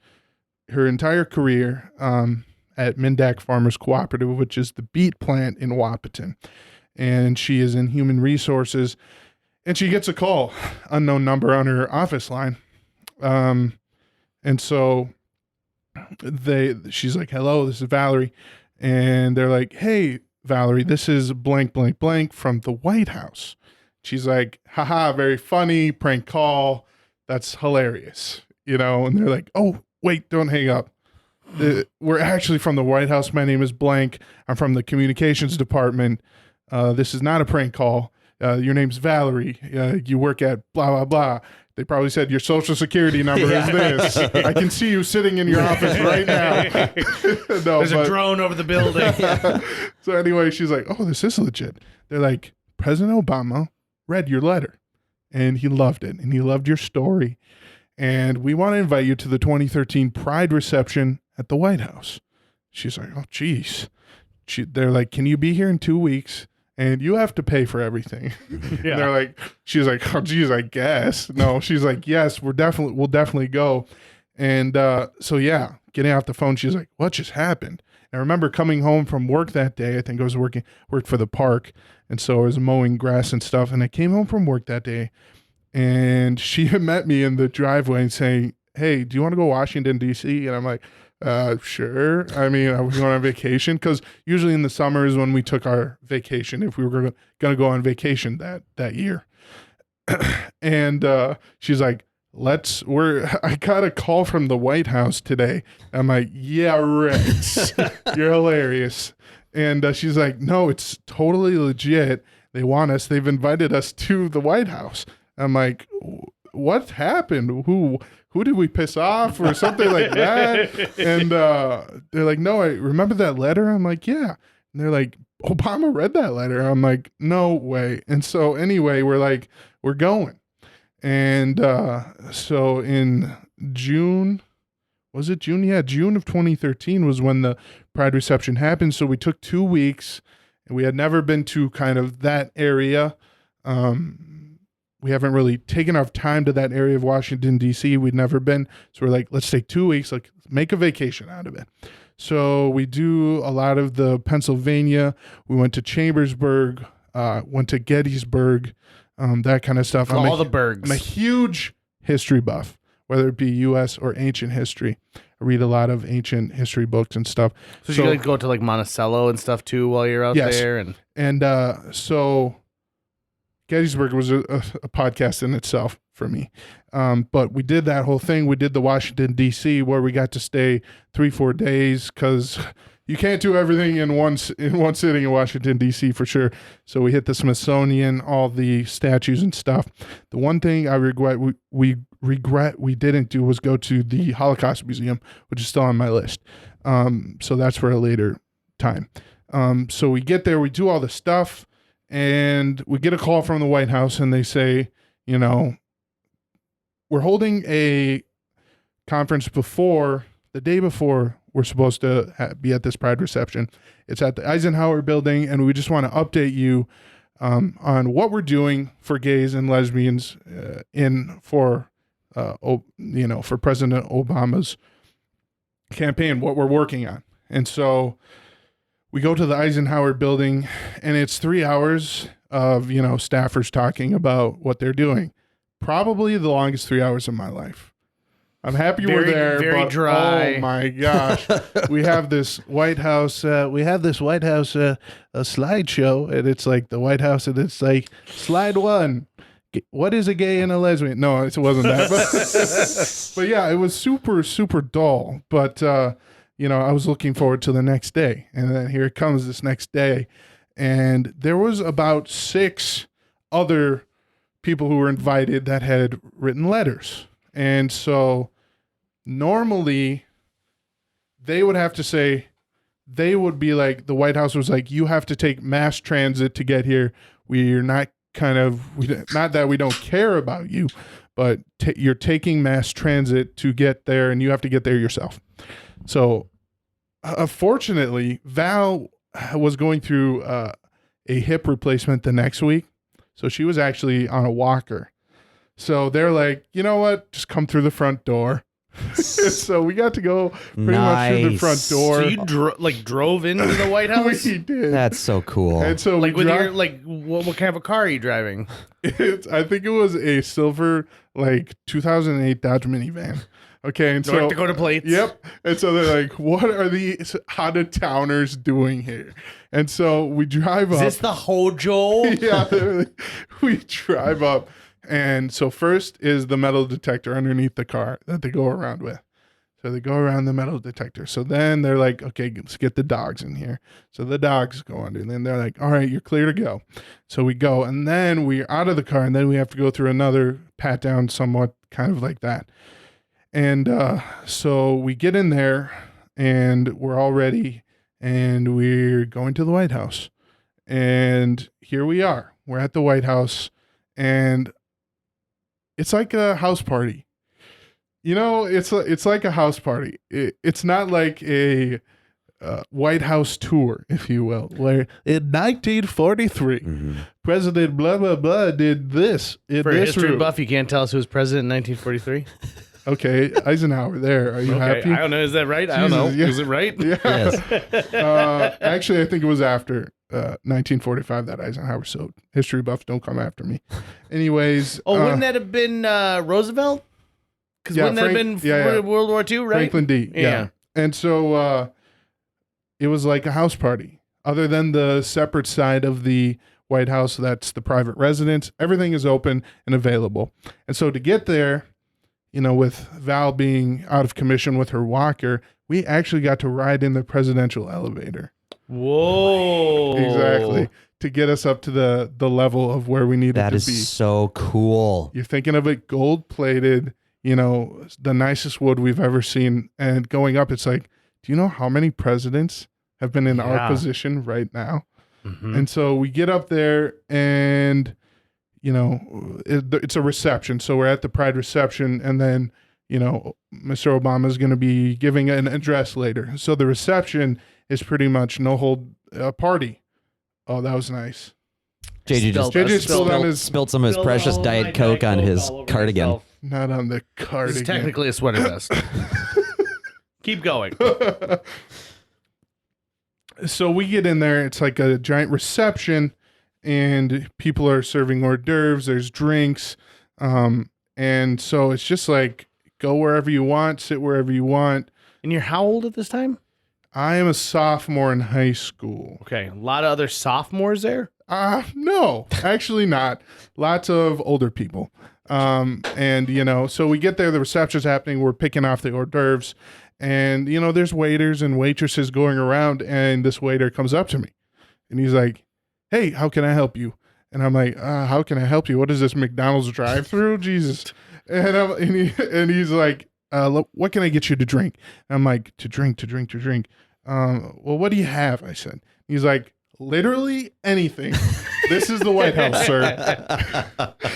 her entire career at Mindak Farmers Cooperative, which is the beet plant in Wahpeton. And she is in human resources. And she gets a call, unknown number on her office line. And so she's like, hello, this is Valerie. And they're like, hey, Valerie, this is blank, blank, blank from the White House. She's like, haha, very funny, prank call. That's hilarious. And they're like, oh, wait, don't hang up. We're actually from the White House. My name is blank. I'm from the communications department. This is not a prank call. Your name's Valerie. You work at blah, blah, blah. They probably said your social security number is this. I can see you sitting in your office right now. There's a drone over the building. So anyway, she's like, oh, this is legit. They're like, President Obama read your letter and he loved it. And he loved your story. And we want to invite you to the 2013 Pride reception at the White House. She's like, oh, geez. They're like, can you be here in 2 weeks? And you have to pay for everything. Yeah. They're like, she's like, oh, geez, I guess. No, she's like, yes, we'll definitely go. And so, yeah, getting off the phone, she's like, what just happened? And I remember coming home from work that day. I think I was worked for the park. And so I was mowing grass and stuff. And I came home from work that day. And she had met me in the driveway and saying, hey, do you want to go to Washington, D.C.? And I'm like, sure. I mean, I was going on vacation because usually in the summer is when we took our vacation if we were going to go on vacation that year. And she's like, I got a call from the White House today. I'm like, yeah, right. You're hilarious. And she's like, no, it's totally legit. They want us. They've invited us to the White House. I'm like, what happened? Who did we piss off or something like that? And they're like, no, I remember that letter. I'm like, yeah. And they're like, Obama read that letter. I'm like, no way. And so anyway, we're like, we're going. And so in June, was it June? Yeah, June of 2013 was when the Pride reception happened. So we took 2 weeks, and we had never been to kind of that area. We haven't really taken our time to that area of Washington, D.C. We'd never been. So we're like, let's take 2 weeks, like make a vacation out of it. So we do a lot of the Pennsylvania. We went to Chambersburg, went to Gettysburg, that kind of stuff. All the burgs. I'm a huge history buff, whether it be U.S. or ancient history. I read a lot of ancient history books and stuff. So you like go to like Monticello and stuff too while you're out there? And so Gettysburg was a podcast in itself for me. But we did that whole thing. We did the Washington, D.C., where we got to stay 3-4 days because you can't do everything in one sitting in Washington, D.C. for sure. So we hit the Smithsonian, all the statues and stuff. The one thing I regret we didn't do was go to the Holocaust Museum, which is still on my list. So that's for a later time. So we get there, we do all the stuff, and we get a call from the White House, and they say, you know, we're holding a conference the day before we're supposed to be at this Pride reception. It's at the Eisenhower building, and we just want to update you on what we're doing for gays and lesbians for President Obama's campaign, what we're working on. And so we go to the Eisenhower building, and it's 3 hours of, staffers talking about what they're doing. Probably the longest 3 hours of my life. I'm happy we're there. Very but, dry. Oh my gosh. we have this White House slideshow, and it's like the White House, and it's like slide 1. What is a gay and a lesbian? No, it wasn't that. But yeah, it was super, super dull. But, I was looking forward to the next day. And then here it comes this next day. And there was about 6 other people who were invited that had written letters. And so normally they would have to say, they would be like, the White House was like, you have to take mass transit to get here. We're not not that we don't care about you, but you're taking mass transit to get there, and you have to get there yourself. So fortunately, Val was going through a hip replacement the next week. So she was actually on a walker. So they're like, you know what? Just come through the front door. So we got to go pretty much through the front door. So you drove into the White House? We did. That's so cool. And so what kind of a car are you driving? I think it was a silver 2008 Dodge minivan. Okay, and North Dakota plates. Yep. And so they're like, what are these out-of-towners doing here? And so we drive up. Is this the Hojo? Yeah, we drive up. And so first is the metal detector underneath the car that they go around with. So they go around the metal detector. So then they're like, okay, let's get the dogs in here. So the dogs go under. And then they're like, all right, you're clear to go. So we go. And then we're out of the car. And then we have to go through another pat down, somewhat kind of like that. And so we get in there, and we're all ready. And we're going to the White House. And here we are. We're at the White House. And it's like a house party. It's like a house party. It's not like a White House tour, if you will, where in 1943, President blah, blah, blah did this. For a history buff, you can't tell us who was president in 1943? Okay, Eisenhower there. Are you happy? I don't know. Is that right? I don't know. Yeah. Is it right? Yeah. Yes. Actually, I think it was after 1945 that Eisenhower. So history buffs, don't come after me. Anyways. Wouldn't that have been Roosevelt? Because wouldn't that have been World War II, right? Franklin D. Yeah. And so it was like a house party. Other than the separate side of the White House, that's the private residence. Everything is open and available. And so to get there, with Val being out of commission with her walker, we actually got to ride in the presidential elevator. Whoa. Exactly. To get us up to the level of where we needed to be. That is so cool. You're thinking of it gold plated, the nicest wood we've ever seen. And going up, it's like, do you know how many presidents have been in our position right now? Mm-hmm. And so we get up there, and it's a reception. So we're at the Pride reception, and then, Mr. Obama is going to be giving an address later. So the reception is pretty much no hold party. Oh, that was nice. JJ spilled some of his precious all Diet my Coke Diet on Coke his all over cardigan. myself. Not on the cardigan. This is technically a sweater vest. Keep going. So we get in there. It's like a giant reception, and people are serving hors d'oeuvres. There's drinks. And so it's just like, go wherever you want, sit wherever you want. And you're how old at this time? I am a sophomore in high school. Okay, a lot of other sophomores there. No, actually not. Lots of older people. And, so we get there, the reception's happening. We're picking off the hors d'oeuvres. And, there's waiters and waitresses going around. And this waiter comes up to me. And he's like, hey, how can I help you? And I'm like, how can I help you? What is this, McDonald's drive-thru? Jesus. And he's like, what can I get you to drink? And I'm like, to drink. Well, what do you have? I said. He's like, literally anything. This is the White House, sir.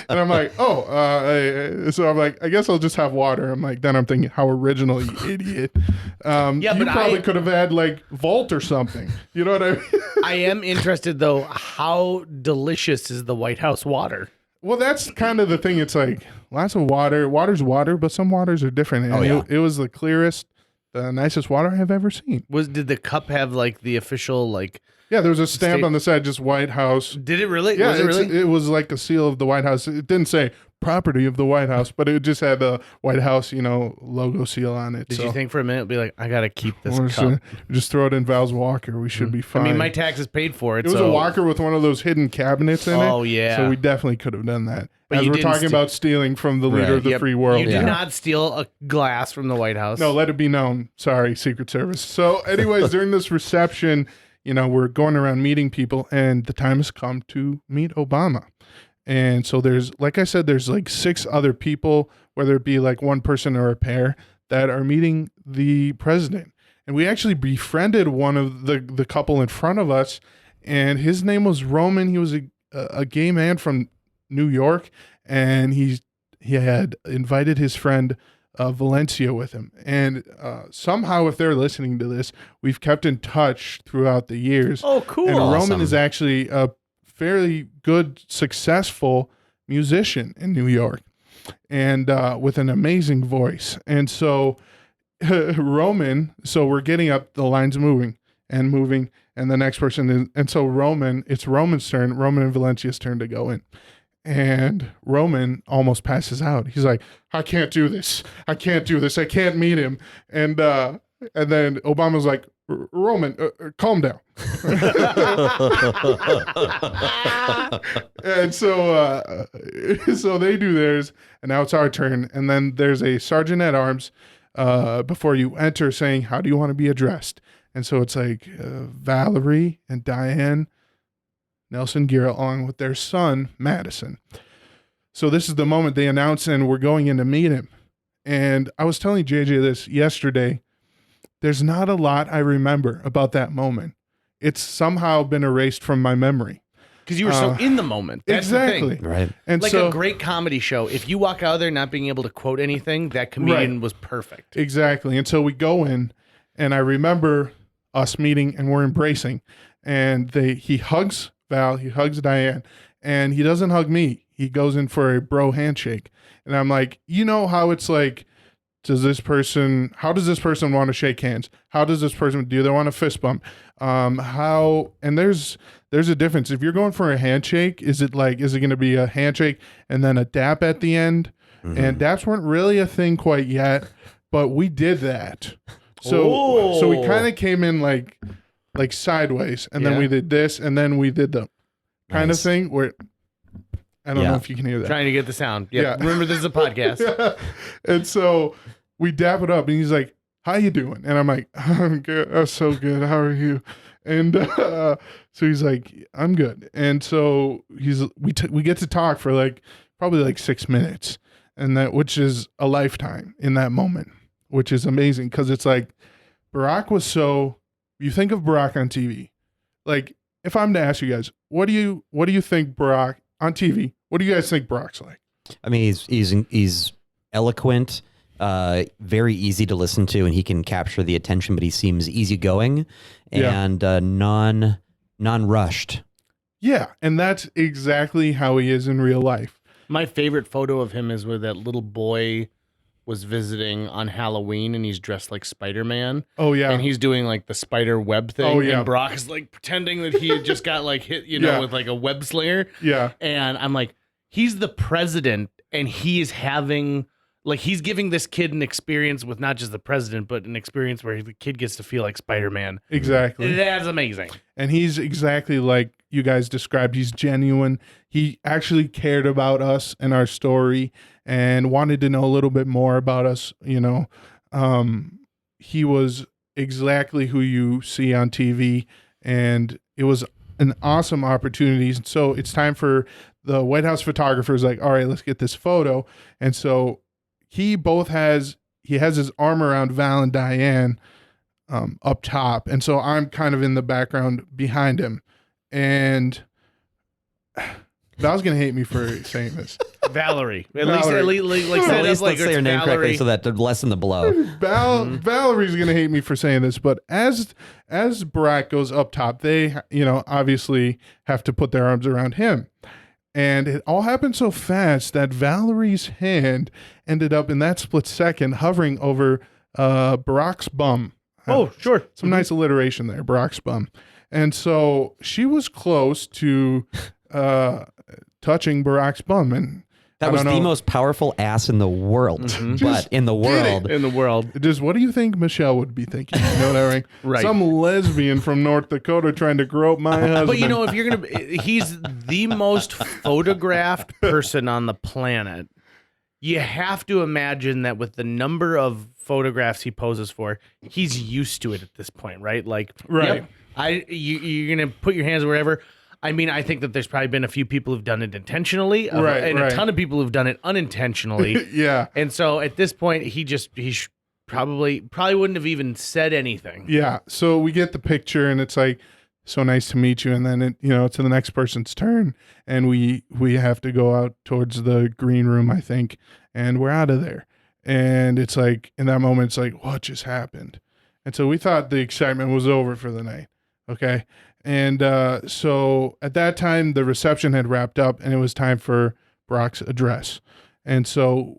And I'm like, so I'm like, I guess I'll just have water. I'm like, then I'm thinking, how original, you idiot. You probably could have had like Volt or something. You know what I mean? I am interested though, how delicious is the White House water? Well, that's kind of the thing. It's like lots of water. Water's water, but some waters are different. And it was the clearest, the nicest water I've ever seen. Did the cup have like the official like? Yeah, there was a stamp on the side, just White House. Did it really? Yeah, was it really? It was like a seal of the White House. It didn't say property of the White House, but it just had the White House, logo seal on it. Did you think for a minute, be like, I gotta keep this Or cup? just throw it in Val's Walker. We should be fine. I mean, my taxes paid for it. It was a Walker with one of those hidden cabinets in it. Oh, yeah. So we definitely could have done that. But As you we're didn't talking about stealing from the leader of the free world. You did not steal a glass from the White House. No, let it be known. Sorry, Secret Service. So anyways, during this reception, we're going around meeting people, and the time has come to meet Obama. And so there's, like I said, there's like 6 other people, whether it be like one person or a pair, that are meeting the president. And we actually befriended one of the couple in front of us, and his name was Roman. He was a gay man from New York, and he had invited his friend Valencia with him. And somehow, if they're listening to this, we've kept in touch throughout the years. Oh, cool. And Awesome. Roman is actually a fairly good, successful musician in New York, and with an amazing voice. And so Roman, so we're getting up, the line's moving, and the next person is, and so it's Roman's turn, Roman and Valencia's turn to go in. And Roman almost passes out. He's like, I can't do this. I can't meet him. And then Obama's like, Roman, calm down. And so they do theirs, and now it's our turn. And then there's a sergeant at arms before you enter saying, how do you want to be addressed? And so it's like Valerie and Diane Nelson Gira, along with their son, Madison. So this is the moment they announce, and we're going in to meet him. And I was telling JJ this yesterday. There's not a lot I remember about that moment. It's somehow been erased from my memory. Because you were so in the moment. That's exactly. the thing. Right. And like so, a great comedy show. If you walk out of there not being able to quote anything, that comedian was perfect. Exactly. And so we go in, and I remember us meeting, and we're embracing. And he hugs Val, he hugs Diane, and he doesn't hug me. He goes in for a bro handshake. And I'm like, how it's like, how does this person want to shake hands? How does this person, do they want a fist bump? And there's a difference. If you're going for a handshake, is it going to be a handshake and then a dap at the end? Mm-hmm. And daps weren't really a thing quite yet, but we did that. So we kind of came in like sideways, and then we did this, and then we did the kind of thing where, I don't know if you can hear that. Trying to get the sound. Yeah. Remember, this is a podcast. Yeah. And so we dap it up, and he's like, how you doing? And I'm like, I'm good. I'm so good. How are you? And so he's like, I'm good. And so we get to talk for probably 6 minutes, and which is a lifetime in that moment, which is amazing, because it's like Barack was you think of Barack on TV. Like, if I'm to ask you guys, what do you think Barack on TV? What do you guys think Barack's like? I mean, he's eloquent, very easy to listen to, and he can capture the attention. But he seems easygoing and non-rushed. Yeah, and that's exactly how he is in real life. My favorite photo of him is where that little boy was visiting on Halloween, and he's dressed like Spider-Man. Oh yeah, and he's doing like the spider web thing. Oh, yeah. And Barack is like pretending that he had just got like hit, with like a web slinger. Yeah, and I'm like, he's the president, and he is having like he's giving this kid an experience with not just the president, but an experience where the kid gets to feel like Spider-Man. Exactly. That's amazing. And he's exactly like you guys described. He's genuine. He actually cared about us and our story and wanted to know a little bit more about us. He was exactly who you see on TV, and it was an awesome opportunity. So it's time for the White House photographer's like, all right, let's get this photo. And so he has his arm around Val and Diane up top. And so I'm kind of in the background behind him. And Val's going to hate me for saying this. Valerie. At Valerie. least like At least like let's say her name Valerie. correctly so that to lessen the blow. Valerie's going to hate me for saying this, but as Barack goes up top, they, obviously have to put their arms around him. And it all happened so fast that Valerie's hand ended up in that split second hovering over Barack's bum. Oh, sure. Some nice alliteration there, Barack's bum. And so she was close to touching Barack's bum. And That was the most powerful ass in the world. But in the world. In the world. Just what do you think Michelle would be thinking? You know what I mean? Right. Some lesbian from North Dakota trying to grope my husband. But if you're going to, he's the most photographed person on the planet. You have to imagine that with the number of photographs he poses for, he's used to it at this point, right? Like, Right. Yep, you're going to put your hands wherever. I mean, I think that there's probably been a few people who've done it intentionally, and a ton of people who've done it unintentionally. Yeah. And so at this point, he probably wouldn't have even said anything. Yeah. So we get the picture, and it's like, so nice to meet you. And then it's the next person's turn, and we have to go out towards the green room, I think, and we're out of there. And it's like, in that moment, it's like, what just happened? And so we thought the excitement was over for the night. Okay. And so at that time, the reception had wrapped up, and it was time for Barack's address. And so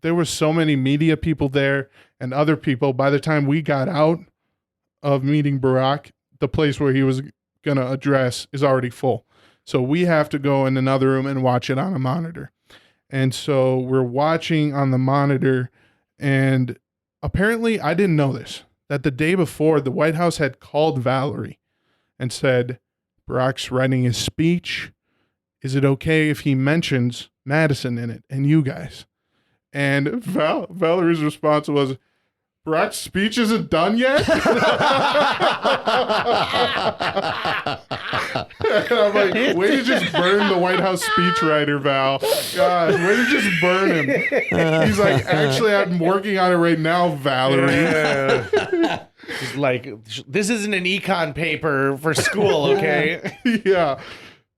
there were so many media people there and other people. By the time we got out of meeting Barack, the place where he was going to address is already full. So we have to go in another room and watch it on a monitor. And so we're watching on the monitor, and apparently I didn't know this, that the day before the White House had called Valerie and said, Barack's writing his speech. Is it okay if he mentions Madison in it and you guys? And Valerie's response was, Barack's speech isn't done yet? And I'm like, way to just burn the White House speechwriter, Val. God, way to just burn him. He's like, actually, I'm working on it right now, Valerie. He's like, this isn't an econ paper for school, okay? Yeah.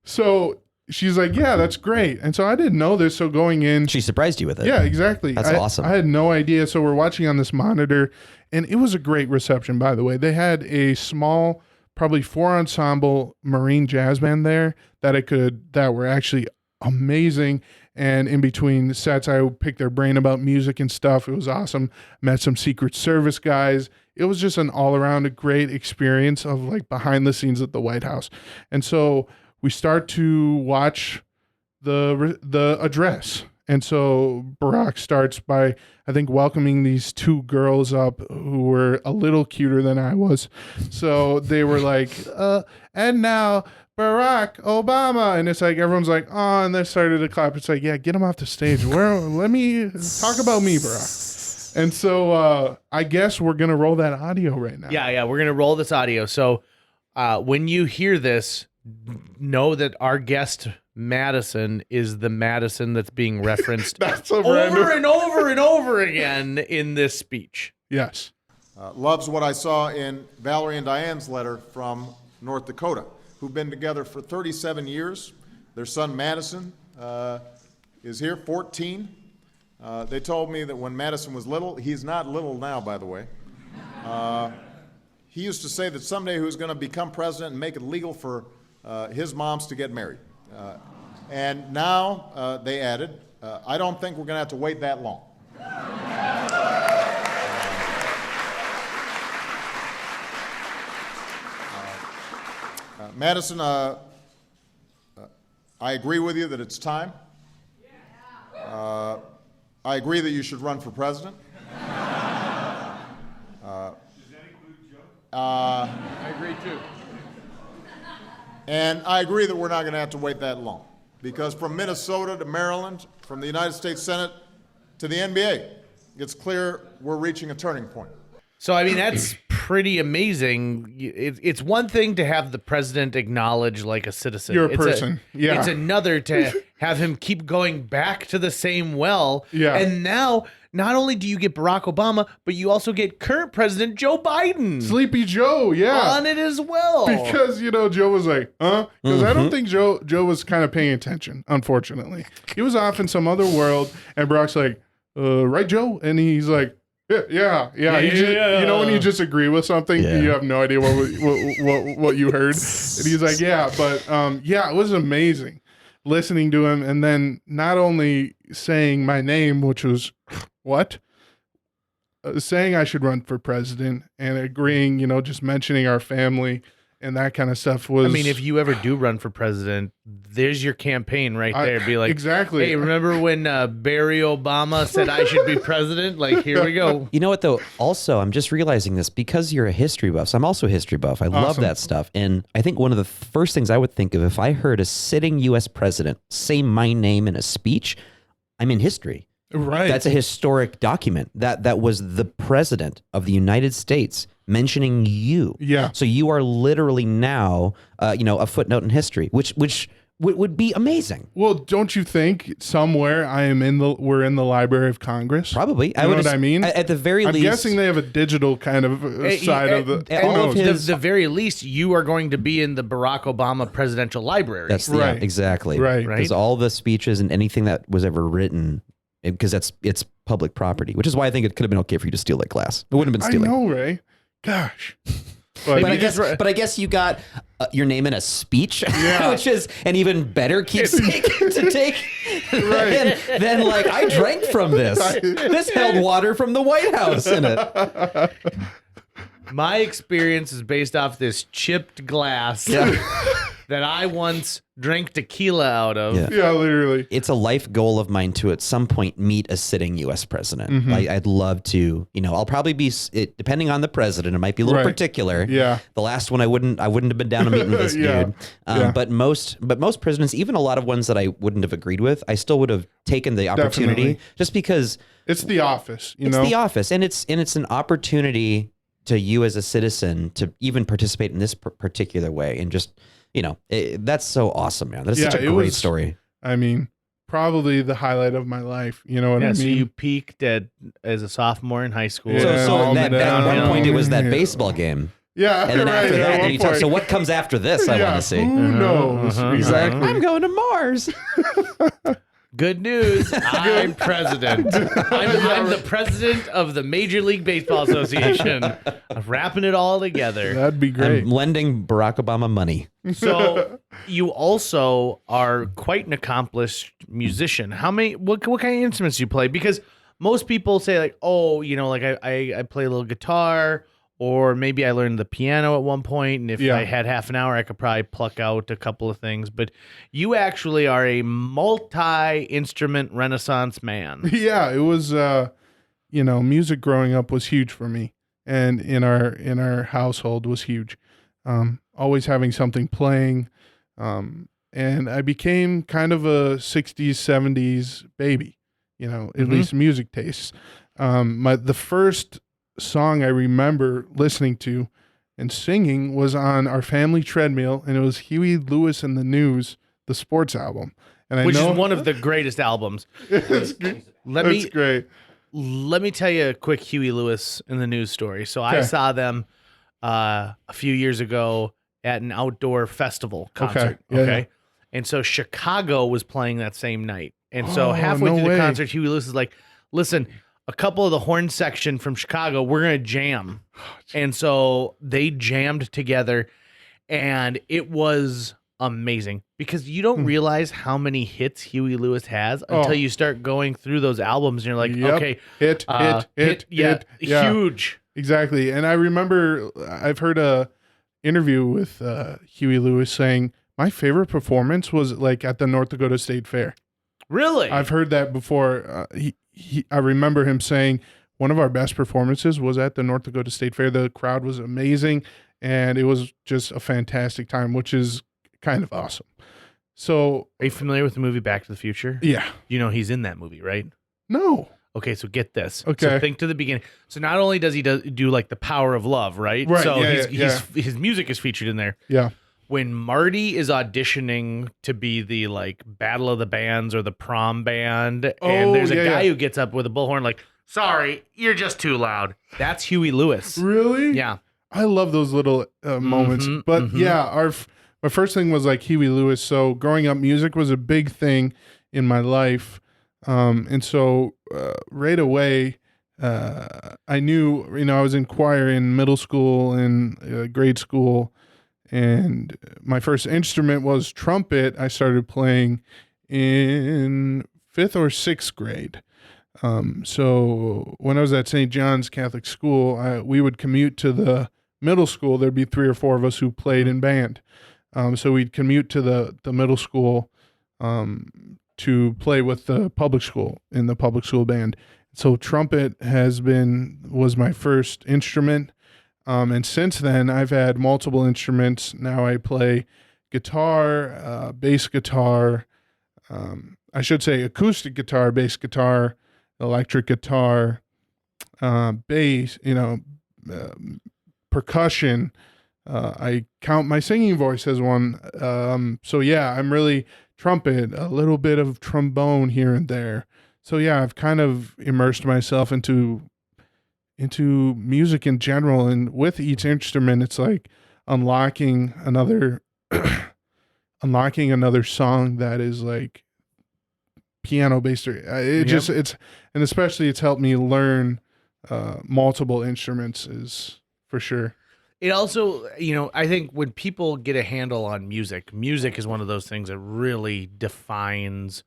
So she's like, yeah, that's great. And so I didn't know this. So going in, She surprised you with it. yeah, exactly. That's awesome. I had no idea. So we're watching on this monitor, and it was a great reception, by the way. They had a small, probably 4-ensemble Marine jazz band there that were actually amazing. And in between sets, I picked their brain about music and stuff. It was awesome. Met some Secret Service guys. It was just an all-around great experience of like behind the scenes at the White House. And so we start to watch the address. And so Barack starts by, I think, welcoming these two girls up who were a little cuter than I was. So they were like, and now Barack Obama. And it's like, everyone's like, oh, and they started to clap. It's like, yeah, get him off the stage. Let me talk about me, Barack. And so I guess we're going to roll that audio right now. Yeah, we're going to roll this audio. So when you hear this, know that our guest Madison is the Madison that's being referenced That's a over random- and over and over again in this speech. Yes. Loves what I saw in Valerie and Diane's letter from North Dakota, who've been together for 37 years. Their son Madison is here, 14. They told me that when Madison was little, he's not little now, by the way. He used to say that someday he was going to become president and make it legal for his moms to get married. And now they added, I don't think we're going to have to wait that long. Madison, I agree with you that it's time. I agree that you should run for president. Does that include Joe? I agree too. And I agree that we're not going to have to wait that long. Because from Minnesota to Maryland, from the United States Senate to the NBA, it's clear we're reaching a turning point. So, I mean, that's pretty amazing. It's one thing to have the president acknowledge like a citizen. You're a person. Yeah. It's another to have him keep going back to the same well. Yeah. And now, not only do you get Barack Obama, but you also get current President Joe Biden. Sleepy Joe, yeah. On it as well. Because, Joe was like, huh? Because I don't think Joe was kind of paying attention, unfortunately. He was off in some other world, and Barack's like, right, Joe? And he's like, yeah. When you just agree with something, you have no idea what you heard. And he's like, yeah, but it was amazing listening to him, and then not only saying my name, which was what, saying I should run for president, and agreeing, just mentioning our family and that kind of stuff was. I mean, if you ever do run for president, there's your campaign right there. Be like, exactly. Hey, remember when Barry Obama said I should be president? Like, here we go. You know what, though? Also, I'm just realizing this because you're a history buff. So I'm also a history buff. I love that stuff. And I think one of the first things I would think of if I heard a sitting U.S. president say my name in a speech, I'm in history. Right. That's a historic document. That was the president of the United States mentioning you. Yeah. So you are literally now, a footnote in history, which would be amazing. Well, don't you think somewhere we're in the Library of Congress? Probably. You know what I mean? At the very least. I'm guessing they have a digital kind of side of the. The very least, you are going to be in the Barack Obama Presidential Library. That's right. Exactly. Right. Because all the speeches and anything that was ever written, because it's public property, which is why I think it could have been okay for you to steal that glass. It wouldn't have been stealing. I know, Ray. Gosh. But I guess you got your name in a speech, which is an even better keepsake to take than like, I drank from this. This held water from the White House in it. My experience is based off this chipped glass that I once drank tequila out of. Yeah, literally. It's a life goal of mine to at some point meet a sitting U.S. president. Mm-hmm. I'd love to, I'll probably be, depending on the president, it might be a little particular. Yeah. The last one I wouldn't have been down to meeting this dude. Yeah. But most presidents, even a lot of ones that I wouldn't have agreed with, I still would have taken the opportunity. Definitely. Just because it's the office, it's the office, and it's an opportunity to you as a citizen to even participate in this particular way, and just. That's so awesome, man. That's such a great story. I mean, probably the highlight of my life. You know what I mean? So you peaked as a sophomore in high school. Yeah. So at one point it was that baseball game. Yeah. And then right, after that, at you one point. So what comes after this? I want to see. Who knows? Exactly. I'm going to Mars. Good news. I'm president. I'm the president of the Major League Baseball Association. Wrapping it all together. That'd be great. I'm lending Barack Obama money. So you also are quite an accomplished musician. What kind of instruments do you play? Because most people say like, oh, like I play a little guitar, or maybe I learned the piano at one point, and if I had half an hour, I could probably pluck out a couple of things. But you actually are a multi-instrument Renaissance man. Yeah, it was. Music growing up was huge for me, and in our household was huge. Always having something playing, and I became kind of a '60s, '70s baby. At least music tastes. The first song I remember listening to and singing was on our family treadmill, and it was Huey Lewis and the News, the sports album. And Which is one of the greatest albums. It's great. Let me tell you a quick Huey Lewis and the News story. So I saw them a few years ago at an outdoor festival concert. Okay. Yeah. And so Chicago was playing that same night. And so halfway no through way. the concert, Huey Lewis is like, listen, a couple of the horn section from Chicago, we're going to jam. And so they jammed together, and it was amazing because you don't realize how many hits Huey Lewis has until you start going through those albums and you're like, Yep. okay, hit, yeah, yeah. huge. Exactly. And I remember I've heard a interview with Huey Lewis saying, my favorite performance was like at the North Dakota State Fair. Really? I've heard that before. I remember him saying one of our best performances was at the North Dakota State Fair. The crowd was amazing, and it was just a fantastic time, which is kind of awesome. So, Are you familiar with the movie Back to the Future? yeah. You know he's in that movie, right? No. Okay, so get this. Okay. So think to the beginning. So not only does he do like The Power of Love, right? Right, So yeah, his music is featured in there. Yeah. When Marty is auditioning to be the like Battle of the Bands or the prom band, and there's a guy who gets up with a bullhorn like, sorry, you're just too loud. That's Huey Lewis. Really? Yeah. I love those little moments. But yeah, my first thing was like Huey Lewis. So growing up, music was a big thing in my life. And so right away, I knew, I was in choir in middle school and grade school. And my first instrument was trumpet. I started playing in 5th or 6th grade. So when I was at St. John's Catholic School, we would commute to the middle school. There'd be 3 or 4 of us who played in band. So we'd commute to the middle school to play with the public school in the public school band. So trumpet was my first instrument. And since then, I've had multiple instruments. Now I play guitar, bass guitar, I should say acoustic guitar, bass guitar, electric guitar, bass, percussion. I count my singing voice as one. So yeah, I'm really trumpet, a little bit of trombone here and there. So yeah, I've kind of immersed myself into music in general, and with each instrument it's like unlocking another song that is like piano based. And especially it's helped me learn multiple instruments is for sure. It also, I think when people get a handle on music is one of those things that really defines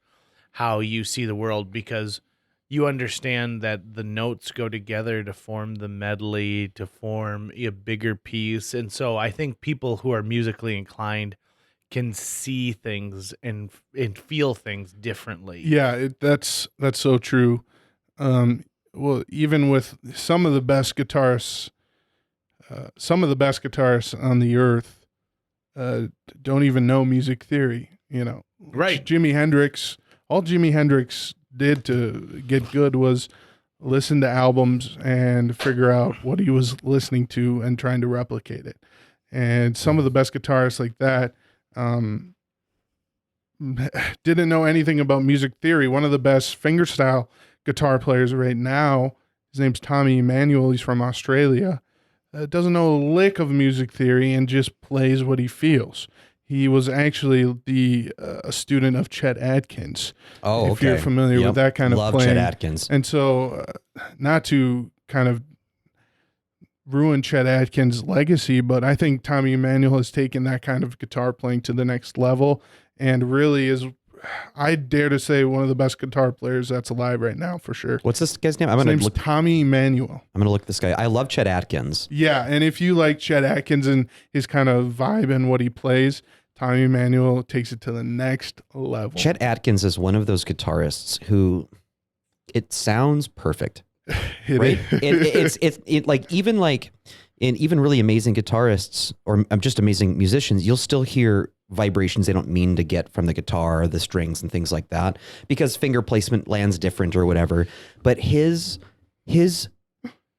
how you see the world, because you understand that the notes go together to form the medley, to form a bigger piece. And so I think people who are musically inclined can see things and feel things differently. Yeah, that's so true. Well, even with some of the best guitarists on the earth don't even know music theory, Right. Jimi Hendrix, all Jimi Hendrix did to get good was listen to albums and figure out what he was listening to and trying to replicate it. And some of the best guitarists like that didn't know anything about music theory. One of the best fingerstyle guitar players right now, his name's Tommy Emmanuel. He's from Australia. Doesn't know a lick of music theory and just plays what he feels. He was actually a student of Chet Atkins. Oh, if you're familiar with that kind of Love playing. Chet Atkins. And so, not to kind of ruin Chet Atkins' legacy, but I think Tommy Emmanuel has taken that kind of guitar playing to the next level, and really is, I dare to say, one of the best guitar players that's alive right now for sure. What's this guy's name? His name's Tommy Emmanuel. I'm gonna look this guy. I love Chet Atkins. Yeah, and if you like Chet Atkins and his kind of vibe and what he plays, Tommy Emmanuel takes it to the next level. Chet Atkins is one of those guitarists who it sounds perfect, right? It's like even really amazing guitarists or just amazing musicians, you'll still hear vibrations they don't mean to get from the guitar or the strings and things like that because finger placement lands different or whatever. But his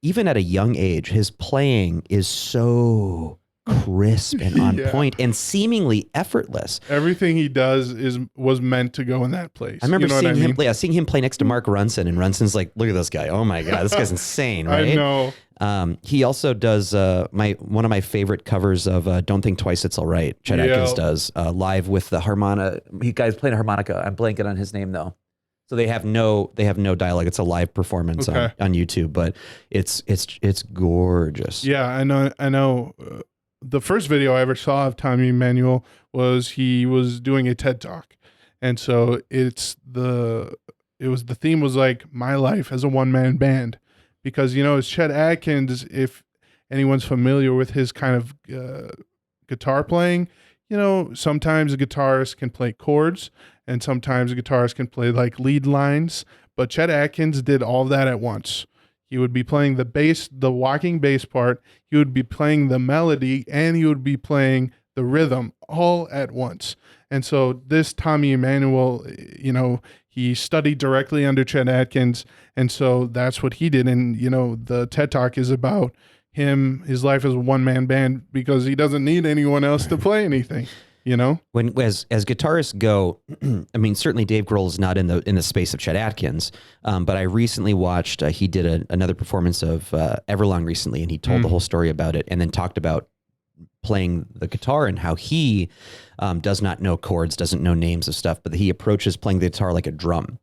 even at a young age, his playing is so crisp and on Yeah. point and seemingly effortless. Everything he does was meant to go in that place. I remember You know seeing what I mean? seeing him play next to Mark Ronson, and Ronson's like, "Look at this guy! Oh my god, this guy's insane!" Right? I know. He also does one of my favorite covers of "Don't Think Twice, It's All Right." Chet Atkins does live with the harmonica. He guy's playing a harmonica. I'm blanking on his name though. So they have no dialogue. It's a live performance on YouTube, but it's gorgeous. Yeah, I know. The first video I ever saw of Tommy Emmanuel was he was doing a TED Talk, and so the theme was like my life as a one-man band, because as Chet Atkins, if anyone's familiar with his kind of guitar playing, sometimes a guitarist can play chords and sometimes a guitarist can play like lead lines, but Chet Atkins did all that at once. He would be playing the bass, the walking bass part. He would be playing the melody, and he would be playing the rhythm all at once. And so this Tommy Emmanuel, he studied directly under Chet Atkins, and so that's what he did. And the TED Talk is about his life as a one-man band, because he doesn't need anyone else to play anything. When as guitarists go, I mean, certainly Dave Grohl is not in the space of Chet Atkins, but I recently watched he did another performance of Everlong recently, and he told the whole story about it, and then talked about playing the guitar and how he does not know chords, doesn't know names of stuff, but he approaches playing the guitar like a drum.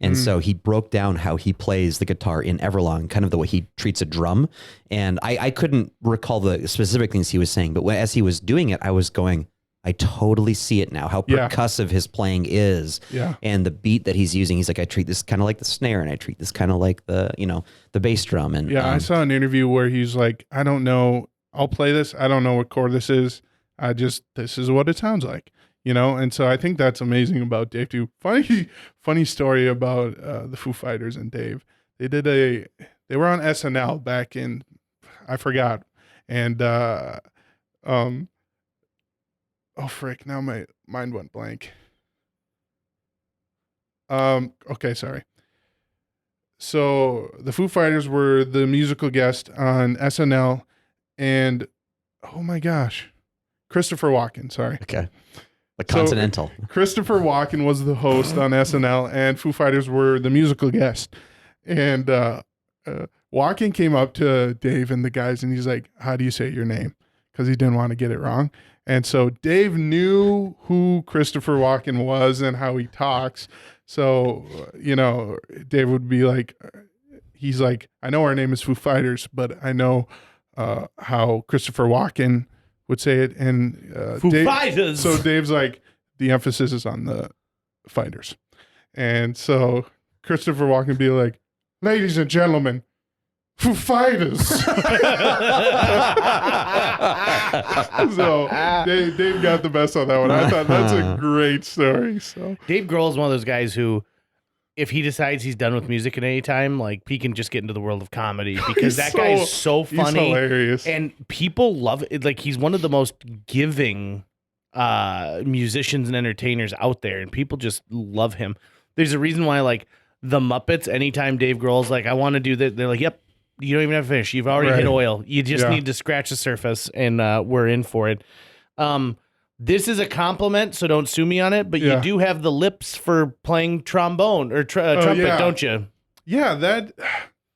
And so he broke down how he plays the guitar in Everlong, kind of the way he treats a drum. And I couldn't recall the specific things he was saying, but as he was doing it, I was going, I totally see it now, how percussive his playing is. Yeah. And the beat that he's using, he's like, I treat this kind of like the snare, and I treat this kind of like the bass drum. And I saw an interview where he's like, I don't know, I'll play this. I don't know what chord this is. This is what it sounds like, And so I think that's amazing about Dave too. Funny story about the Foo Fighters and Dave. They were on SNL back in, I forgot. And, oh frick! Now my mind went blank. Okay, sorry. So the Foo Fighters were the musical guest on SNL, and oh my gosh, Christopher Walken. Sorry. Okay. The Continental. So Christopher Walken was the host on SNL, and Foo Fighters were the musical guest. And Walken came up to Dave and the guys, and he's like, "How do you say your name?" Because he didn't want to get it wrong. And so Dave knew who Christopher Walken was and how he talks. So, Dave would be like, he's like, I know our name is Foo Fighters, but I know how Christopher Walken would say it. And Foo Fighters. So Dave's like, the emphasis is on the fighters. And so Christopher Walken would be like, ladies and gentlemen, Foo Fighters. So Dave got the best on that one. I thought that's a great story. So Dave Grohl is one of those guys who, if he decides he's done with music at any time, like he can just get into the world of comedy, because that guy is so funny. He's hilarious. And people love it. Like, he's one of the most giving musicians and entertainers out there, and people just love him. There's a reason why, like, the Muppets, anytime Dave Grohl's like, I want to do that, they're like, yep, you don't even have to finish. You've already hit oil. You just need to scratch the surface, and we're in for it. This is a compliment, so don't sue me on it, but you do have the lips for playing trombone or trumpet, don't you? Yeah, that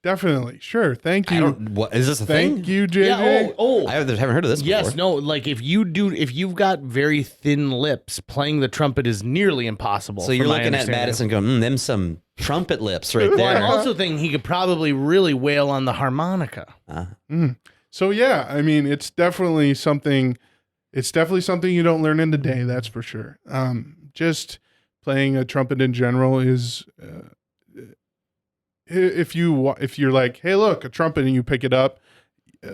definitely. Sure. Thank you. What is this a thing? Thank you, JJ. Yeah, I haven't heard of this before. Yes, no, like if you've got very thin lips, playing the trumpet is nearly impossible. So you're looking at Madison going, them some trumpet lips right Well, there. I'm also thinking he could probably really wail on the harmonica. So yeah, I mean, it's definitely something you don't learn in a day, that's for sure. Just playing a trumpet in general is, if you're like, hey, look, a trumpet, and you pick it up,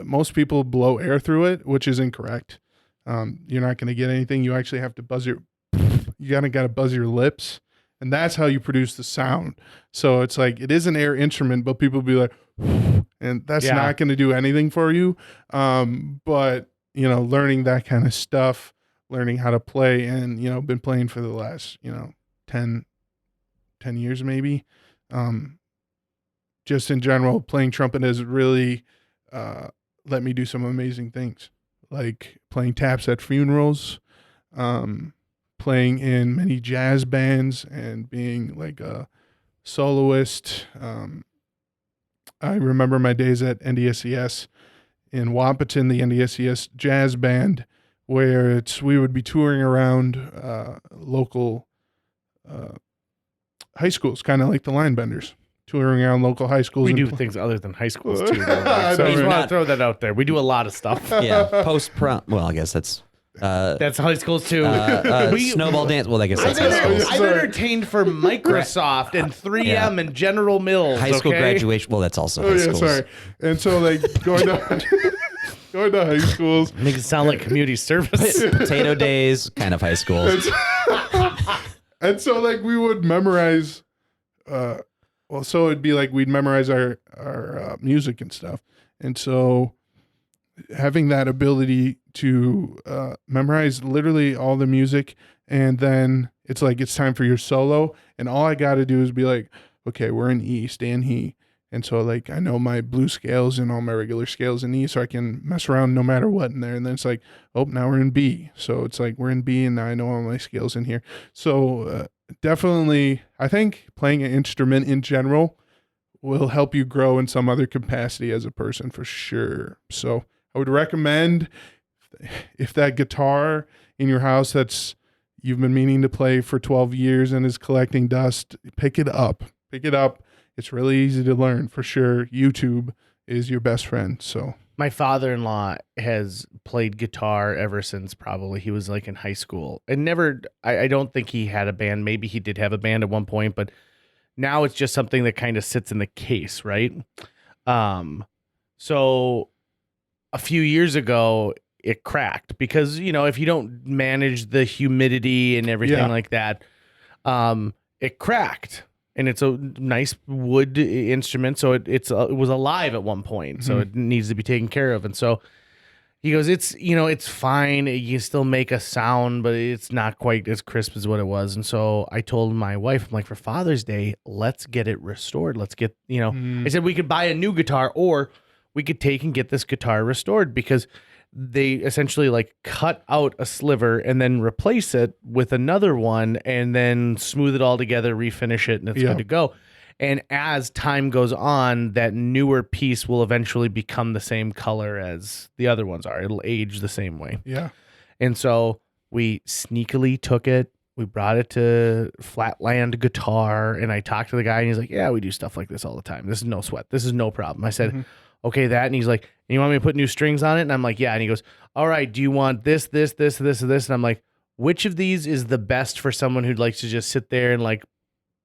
most people blow air through it, which is incorrect. You're not going to get anything. You actually have to gotta buzz your lips, and that's how you produce the sound. So it's like, it is an air instrument, but people be like, and that's not going to do anything for you. But learning that kind of stuff, learning how to play, and, been playing for the last, 10 years maybe. Just in general, playing trumpet has really let me do some amazing things. like playing taps at funerals, playing in many jazz bands, and being like a soloist. I remember my days at NDSCS in Wapaton, the NDSCS jazz band, where we would be touring around local high schools, kind of like the Linebenders, touring around local high schools. We and do things other than high schools too. Though, I so I know, just right? want to throw that out there. We do a lot of stuff. Yeah, post prom. Well, I guess that's That's high schools too. snowball dance. Well, I guess that's I've, high schools. I've entertained for Microsoft and 3M and General Mills. High school okay? graduation. Well, that's also Oh high yeah, schools. sorry. And so like going to going to high schools. Makes it sound like community service. Potato days, kind of high schools. And so like we would memorize so it'd be like we'd memorize our music and stuff. And so having that ability to memorize literally all the music, and then it's like it's time for your solo, and all I got to do is be like, okay, we're in E, stay in E. And so like I know my blue scales and all my regular scales in E, so I can mess around no matter what in there. And then it's like, oh, now we're in B. So it's like we're in B, and now I know all my scales in here. So definitely, I think playing an instrument in general will help you grow in some other capacity as a person for sure. So I would recommend, if that guitar in your house that's you've been meaning to play for 12 years and is collecting dust, pick it up. Pick it up. It's really easy to learn for sure. YouTube is your best friend. So My father-in-law has played guitar ever since probably he was like in high school, and never, I don't think he had a band. Maybe he did have a band at one point, but now it's just something that kind of sits in the case, right? So a few years ago it cracked because, you know, if you don't manage the humidity and everything like that, it cracked. And it's a nice wood instrument, so it was alive at one point, so it needs to be taken care of. And so he goes, it's fine. You still make a sound, but it's not quite as crisp as what it was. And so I told my wife, I'm like, for Father's Day, let's get it restored. Let's get, I said we could buy a new guitar, or we could take and get this guitar restored, because they essentially like cut out a sliver and then replace it with another one and then smooth it all together, refinish it, and it's good to go. And as time goes on, that newer piece will eventually become the same color as the other ones are. It'll age the same way. yeah. And so we sneakily took it. We brought it to Flatland Guitar, and I talked to the guy, and he's like, yeah, we do stuff like this all the time. This is no sweat. This is no problem. I said, okay, that. And he's like, and you want me to put new strings on it? And I'm like, yeah. And he goes, all right, do you want this, this, this, this, and this? And I'm like, which of these is the best for someone who likes to just sit there and like,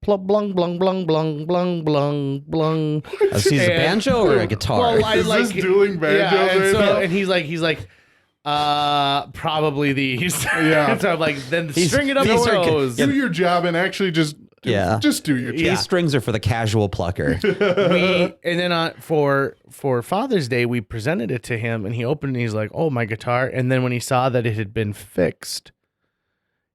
plug, blung, blung, blung, blung, blung, blung, blung. Is he a banjo or a guitar? Well, I Is like this dueling banjos and right so, now? and he's like, probably these. Yeah. And so I'm like, then He's- string it up he's with like- those. Do your job and actually just do your job. These strings are for the casual plucker. And then for Father's Day, we presented it to him, and he opened it, and he's like, oh, my guitar. And then when he saw that it had been fixed,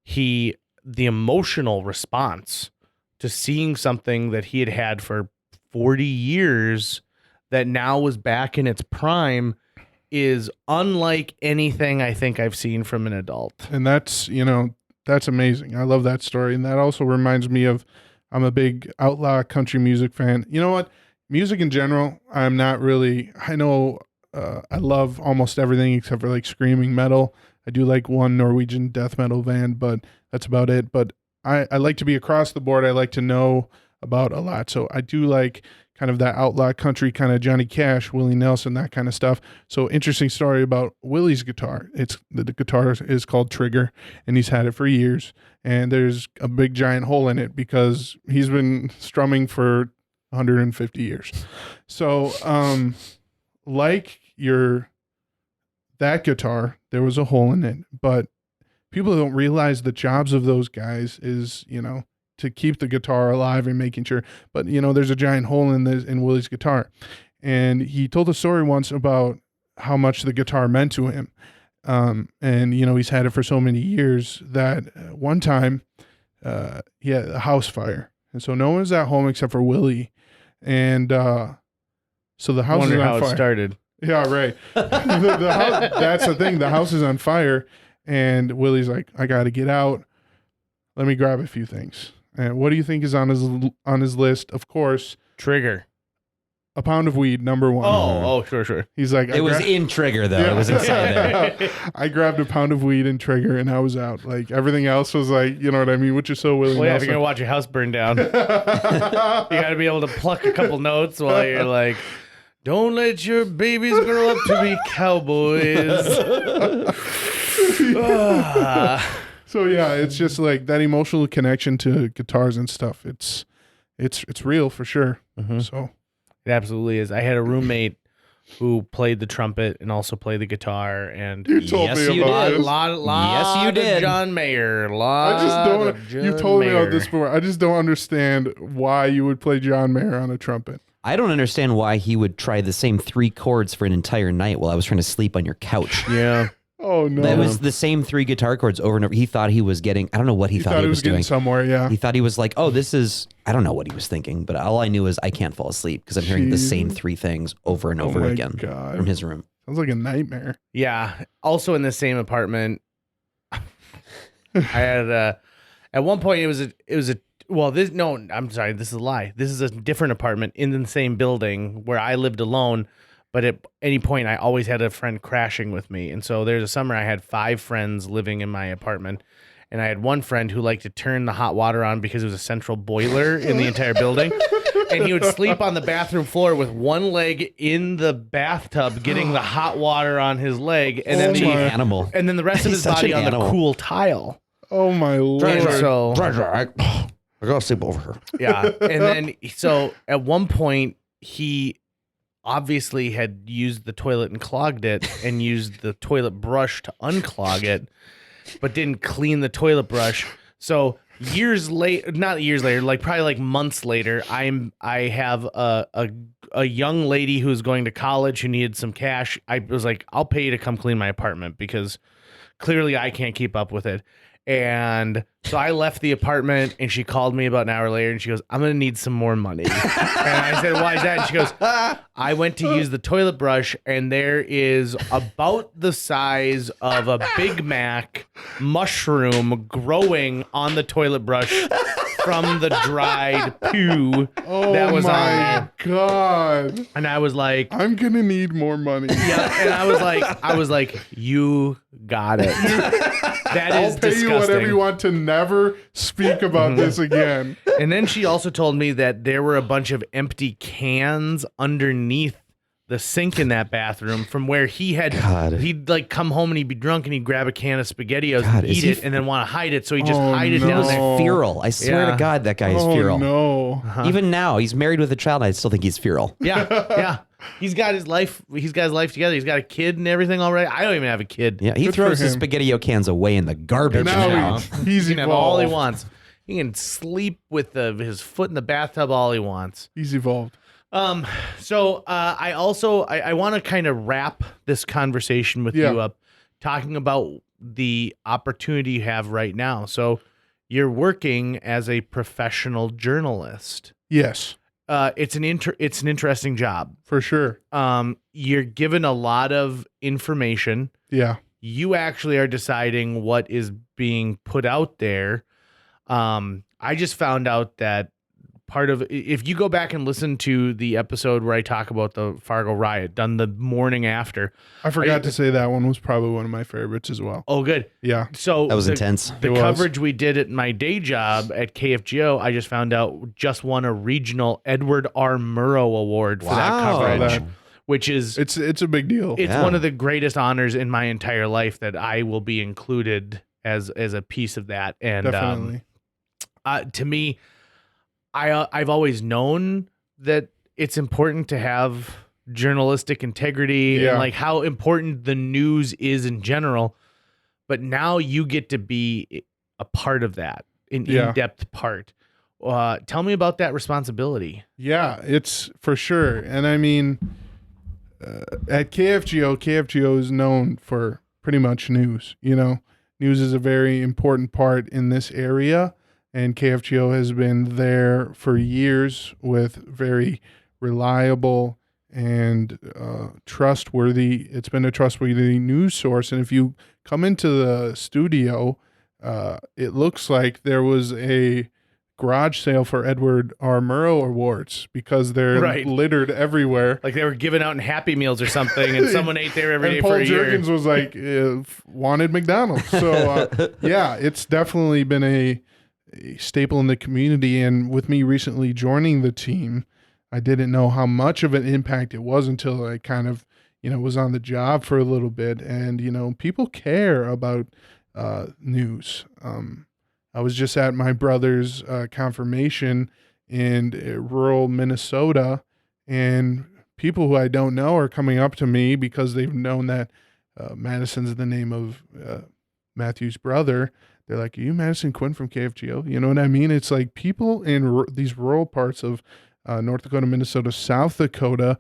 the emotional response to seeing something that he had had for 40 years that now was back in its prime is unlike anything I think I've seen from an adult. And that's amazing. I love that story. And that also reminds me of, I'm a big outlaw country music fan. You know what? Music in general, I'm not really, I know I love almost everything except for like screaming metal. I do like one Norwegian death metal band, but that's about it. But I like to be across the board. I like to know about a lot. So I do like kind of that outlaw country, kind of Johnny Cash, Willie Nelson, that kind of stuff. So interesting story about Willie's guitar. The guitar is called Trigger, and he's had it for years. And there's a big giant hole in it because he's been strumming for 150 years. So, like that guitar, there was a hole in it, but people don't realize the jobs of those guys is, to keep the guitar alive and making sure. But there's a giant hole in Willie's guitar, and he told a story once about how much the guitar meant to him. And he's had it for so many years that one time he had a house fire, and so no one's at home except for Willie, and so the house is Wonder on how fire. it started. Yeah, right. The house, that's the thing. The house is on fire, and Willie's like, I got to get out. Let me grab a few things. And what do you think is on his list? Of course, Trigger. a pound of weed, number one. Oh, sure. He's like, It was in Trigger, though. It was inside there. I grabbed a pound of weed and Trigger, and I was out. Like, everything else was like, you know what I mean? Which is so Willie Well, yeah, if Nelson. you're going to watch your house burn down, you got to be able to pluck a couple notes while you're like, don't let your babies grow up to be cowboys. So yeah, it's just like that emotional connection to guitars and stuff. It's real for sure. So It absolutely is. I had a roommate who played the trumpet and also played the guitar, and you told Yes, me you about did. this. lot Yes, you of did. John Mayer. I just don't. You told me about this before. I just don't understand why you would play John Mayer on a trumpet. I don't understand why he would try the same 3 chords for an entire night while I was trying to sleep on your couch. Yeah. Oh no, That was the same 3 guitar chords over and over. He thought he was getting, I don't know what he thought he was getting doing. somewhere. Yeah, He thought he was like, oh, this is, I don't know what he was thinking, but all I knew is I can't fall asleep because I'm hearing the same 3 things over and over my again God. from his room. sounds like a nightmare. Yeah. Also in the same apartment, I had at one point it was a well, this no, I'm sorry, this is a lie. This is a different apartment in the same building where I lived alone, but at any point I always had a friend crashing with me. And so there's a summer I had 5 friends living in my apartment, and I had one friend who liked to turn the hot water on because it was a central boiler in the entire building. And he would sleep on the bathroom floor with one leg in the bathtub, getting the hot water on his leg, and then Such an my- animal. and then the rest of He's his such body an on animal. the cool tile. Oh my lord. And so I gotta sleep over here. yeah, and then so at one point he obviously had used the toilet and clogged it, and used the toilet brush to unclog it, but didn't clean the toilet brush. So not years later, like probably like months later, I have a young lady who's going to college who needed some cash. I was like, I'll pay you to come clean my apartment because clearly I can't keep up with it. And so I left the apartment, and she called me about an hour later, and she goes, I'm going to need some more money. And I said, why is that? And she goes, I went to use the toilet brush, and there is about the size of a Big Mac mushroom growing on the toilet brush from the dried poo that was on there. God. And I was like, I'm gonna need more money. yeah, and I was like, you got it. That I'll is pay disgusting. you whatever you want to never speak about this again. And then she also told me that there were a bunch of empty cans underneath the sink in that bathroom from where he'd like come home and he'd be drunk and he'd grab a can of SpaghettiOs and is eat he it and then want to hide it, so he just Oh, hide it no. down there. Oh. Feral. I swear Yeah. to God, that guy is Oh feral. no. Even now, he's married with a child. I still think he's feral. Yeah. He's got his life together. He's got a kid and everything all right. I don't even have a kid. Yeah, he Good throws for his him. SpaghettiO cans away in the garbage Now now. he's He can have all he evolved. wants. He can sleep with his foot in the bathtub all he wants. He's evolved. So I want to kind of wrap this conversation with Yeah. you up, talking about the opportunity you have right now. So you're working as a professional journalist. Yes, It's an interesting job. for sure. You're given a lot of information. Yeah. You actually are deciding what is being put out there. I just found out that part of, if you go back and listen to the episode where I talk about the Fargo riot done the morning after. I forgot to say that one was probably one of my favorites as well. Oh, good. Yeah. So That was the, intense. The It was. coverage we did at my day job at KFGO, I just found out just won a regional Edward R. Murrow Award for that Wow. coverage, That- which is It's a big deal. it's Yeah. one of the greatest honors in my entire life that I will be included as a piece of that. And Definitely. to me, I've always known that it's important to have journalistic integrity Yeah. and like how important the news is in general. But now you get to be a part of that, an Yeah. in-depth part. Tell me about that responsibility. Yeah, it's for sure. And I mean, at KFGO is known for pretty much news. You know, news is a very important part in this area. And KFGO has been there for years with very reliable and trustworthy. It's been a trustworthy news source. And if you come into the studio, it looks like there was a garage sale for Edward R. Murrow awards because they're Right. littered everywhere. Like they were giving out in Happy Meals or something, and someone ate there every day And for Paul a year. Jerkins was like, wanted McDonald's. So, yeah, it's definitely been a staple in the community. And with me recently joining the team, I didn't know how much of an impact it was until I kind of, was on the job for a little bit. And, people care about news. I was just at my brother's confirmation in rural Minnesota, and people who I don't know are coming up to me because they've known that Madison's the name of Matthew's brother. They're like, "Are you Madison Quinn from KFGO?" You know what I mean? It's like people in these rural parts of North Dakota, Minnesota, South Dakota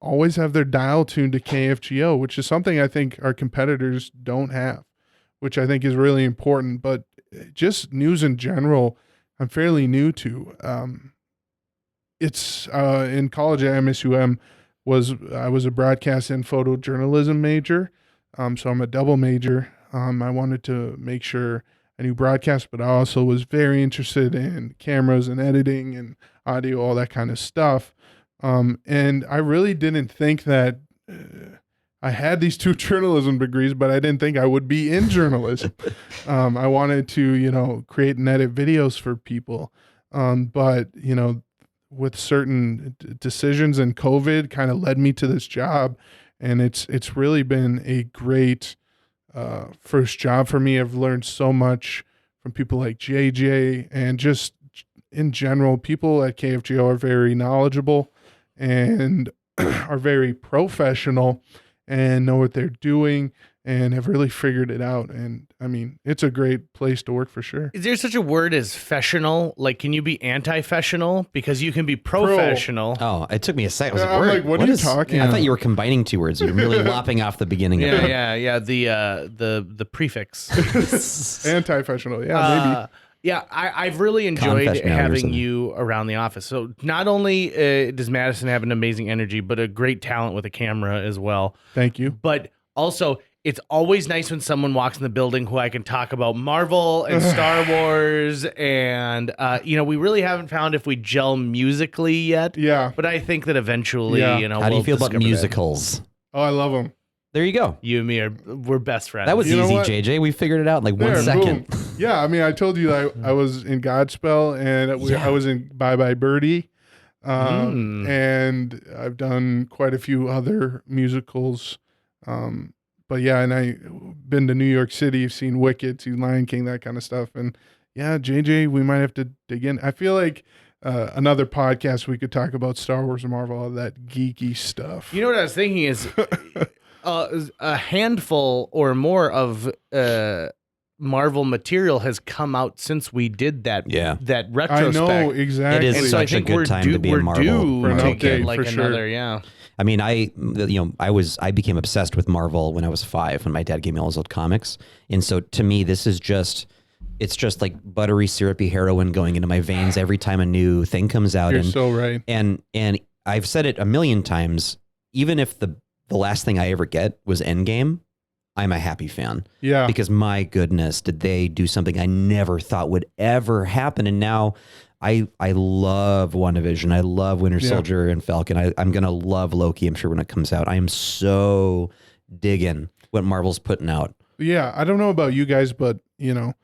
always have their dial tuned to KFGO, which is something I think our competitors don't have, which I think is really important. But just news in general, I'm fairly new to. It's in college at MSUM I was a broadcast and photojournalism major, so I'm a double major. I wanted to make sure I knew broadcast, but I also was very interested in cameras and editing and audio, all that kind of stuff. And I really didn't think that I had these 2 journalism degrees, but I didn't think I would be in journalism. I wanted to, create and edit videos for people. But, with certain decisions and COVID kind of led me to this job. And it's really been a great first job for me. I've learned so much from people like JJ, and just in general, people at KFGO are very knowledgeable and are very professional and know what they're doing and have really figured it out. And I mean, it's a great place to work for sure. Is there such a word as fessional? Like, can you be anti-fessional? Because you can be professional. Oh, it took me a second. I was Yeah, I'm like, what are you talking I about? thought you were combining 2 words. You're really lopping off the beginning of it. Yeah. The prefix. Anti-professional. Yeah, maybe. Yeah, I've really enjoyed Confession hours having and- you around the office. So not only does Madison have an amazing energy, but a great talent with a camera as well. Thank you. But also, it's always nice when someone walks in the building who I can talk about Marvel and Star Wars. And, we really haven't found if we gel musically yet. Yeah. But I think that eventually, Yeah. How do you we'll feel about discover that. musicals? Oh, I love them. There you go. You and me we're best friends. That was You know easy, what? JJ. We figured it out in like 1 There, second. boom. Yeah, I mean, I told you that I was in Godspell, and I was in Bye Bye Birdie. And I've done quite a few other musicals. But yeah, and I've been to New York City, seen Wicked, seen Lion King, that kind of stuff. And yeah, JJ, we might have to dig in. I feel like another podcast we could talk about Star Wars and Marvel, all that geeky stuff. You know what I was thinking is a handful or more of Marvel material has come out since we did that that I retrospect. know, exactly. It is And so I such a think good we're time due, to be a we're Marvel due For an to update, get like for sure. another, yeah. I mean, I became obsessed with Marvel when I was 5 when my dad gave me all his old comics. And so to me, it's just like buttery, syrupy heroin going into my veins every time a new thing comes out. You're and so right. And I've said it a million times, even if the last thing I ever get was Endgame, I'm a happy fan. Yeah. Because my goodness, did they do something I never thought would ever happen. And now I love WandaVision. I love Winter Soldier and Falcon. I'm going to love Loki, I'm sure, when it comes out. I am so digging what Marvel's putting out. Yeah, I don't know about you guys, but in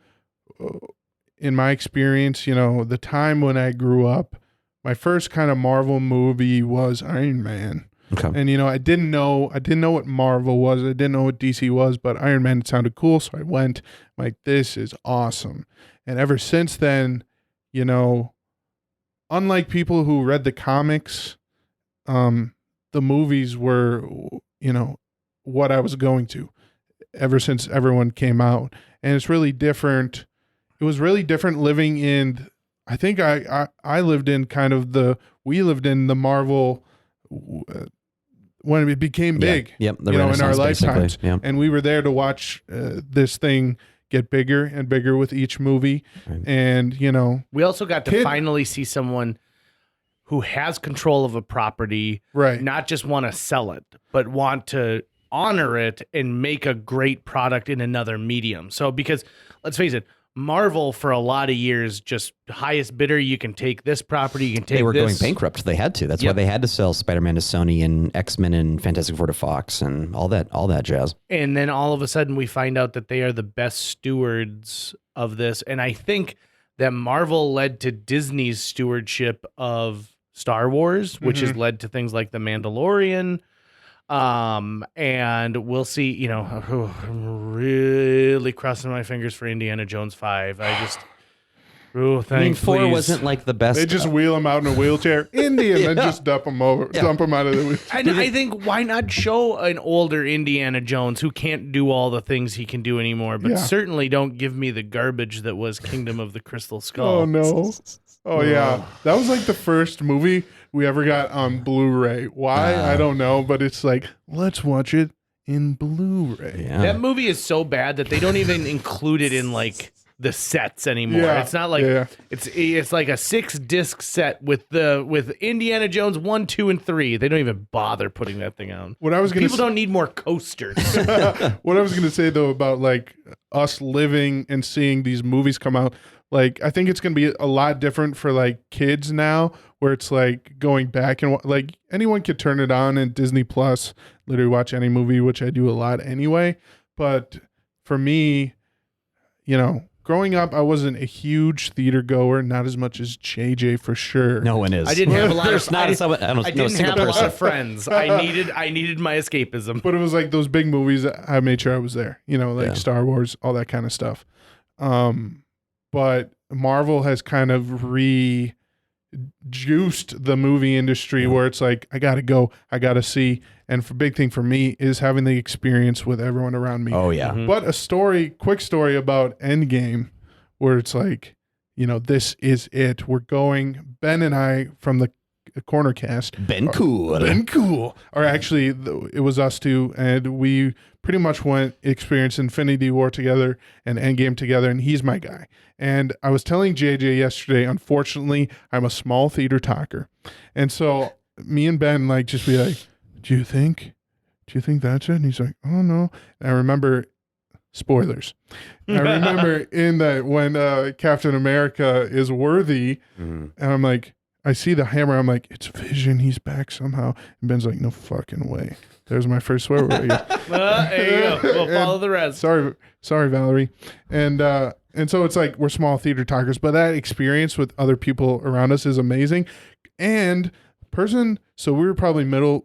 my experience, the time when I grew up, my first kind of Marvel movie was Iron Man. Okay. And I didn't know what Marvel was. I didn't know what DC was, but Iron Man sounded cool, so I went. I'm like, this is awesome. And ever since then, unlike people who read the comics, the movies were, what I was going to ever since everyone came out. And it's really different. It was really different living in, I think I lived in we lived in the Marvel when it became big, Yep. The in our Renaissance, lifetimes. basically. Yep. And we were there to watch this thing get bigger and bigger with each movie. Right. And, We also got to Kid- finally see someone who has control of a property, Right. not just want to sell it, but want to honor it and make a great product in another medium. So because let's face it, Marvel for a lot of years, just highest bidder, you can take this property, you can take They were going this. bankrupt. They had to. That's why Yep. they had to sell Spider-Man to Sony and X-Men and Fantastic Four to Fox and all that jazz. And then all of a sudden we find out that they are the best stewards of this. And I think that Marvel led to Disney's stewardship of Star Wars, which has led to things like The Mandalorian. And we'll see, you know, I'm really crossing my fingers for Indiana Jones 5. I just, thanks, I mean, 4 please. wasn't like the best. They just wheel him out in a wheelchair, Indy, and then just dump him out of the wheelchair. And I think why not show an older Indiana Jones who can't do all the things he can do anymore, but Yeah. certainly don't give me the garbage that was Kingdom of the Crystal Skull. Oh no! Oh yeah, that was like the first movie we ever got on Blu-ray. Why? I don't know, but it's like, let's watch it in Blu-ray. Yeah. That movie is so bad that they don't even include it in like the sets anymore. Yeah, It's not like yeah. it's like a 6-disc set with Indiana Jones 1, 2, and 3. They don't even bother putting that thing out. What I was gonna People don't need more coasters. What I was gonna say though about like us living and seeing these movies come out, like I think it's gonna be a lot different for like kids now, where it's like going back and like anyone could turn it on and Disney Plus, literally watch any movie, which I do a lot anyway. But for me, you know, growing up, I wasn't a huge theater goer, not as much as JJ for sure. No one is. I didn't have a lot of. There's not I, a someone- I don't know I a didn't single have a lot person. of friends. I needed my escapism. But it was like those big movies that I made sure I was there, you know, like Yeah. Star Wars, all that kind of stuff. But Marvel has kind of rejuiced the movie industry where it's like, I got to go, I got to see. And the big thing for me is having the experience with everyone around me. Oh yeah. But quick story about Endgame, where it's like, you know, this is it. We're going, Ben and I from the corner cast. Ben Cool. Been cool. Or actually, it was us two, and we pretty much went experience Infinity War together and Endgame together, and he's my guy. And I was telling JJ yesterday, unfortunately, I'm a small theater talker. And so me and Ben like just be like, do you think that's it? And he's like, oh no. And I remember, spoilers. I remember in that when Captain America is worthy, and I'm like, I see the hammer. I'm like, it's Vision. He's back somehow. And Ben's like, no fucking way. There's my first swear word. There you go. We'll follow the rest. Sorry, Valerie. And so it's like we're small theater talkers, but that experience with other people around us is amazing. And so we were probably middle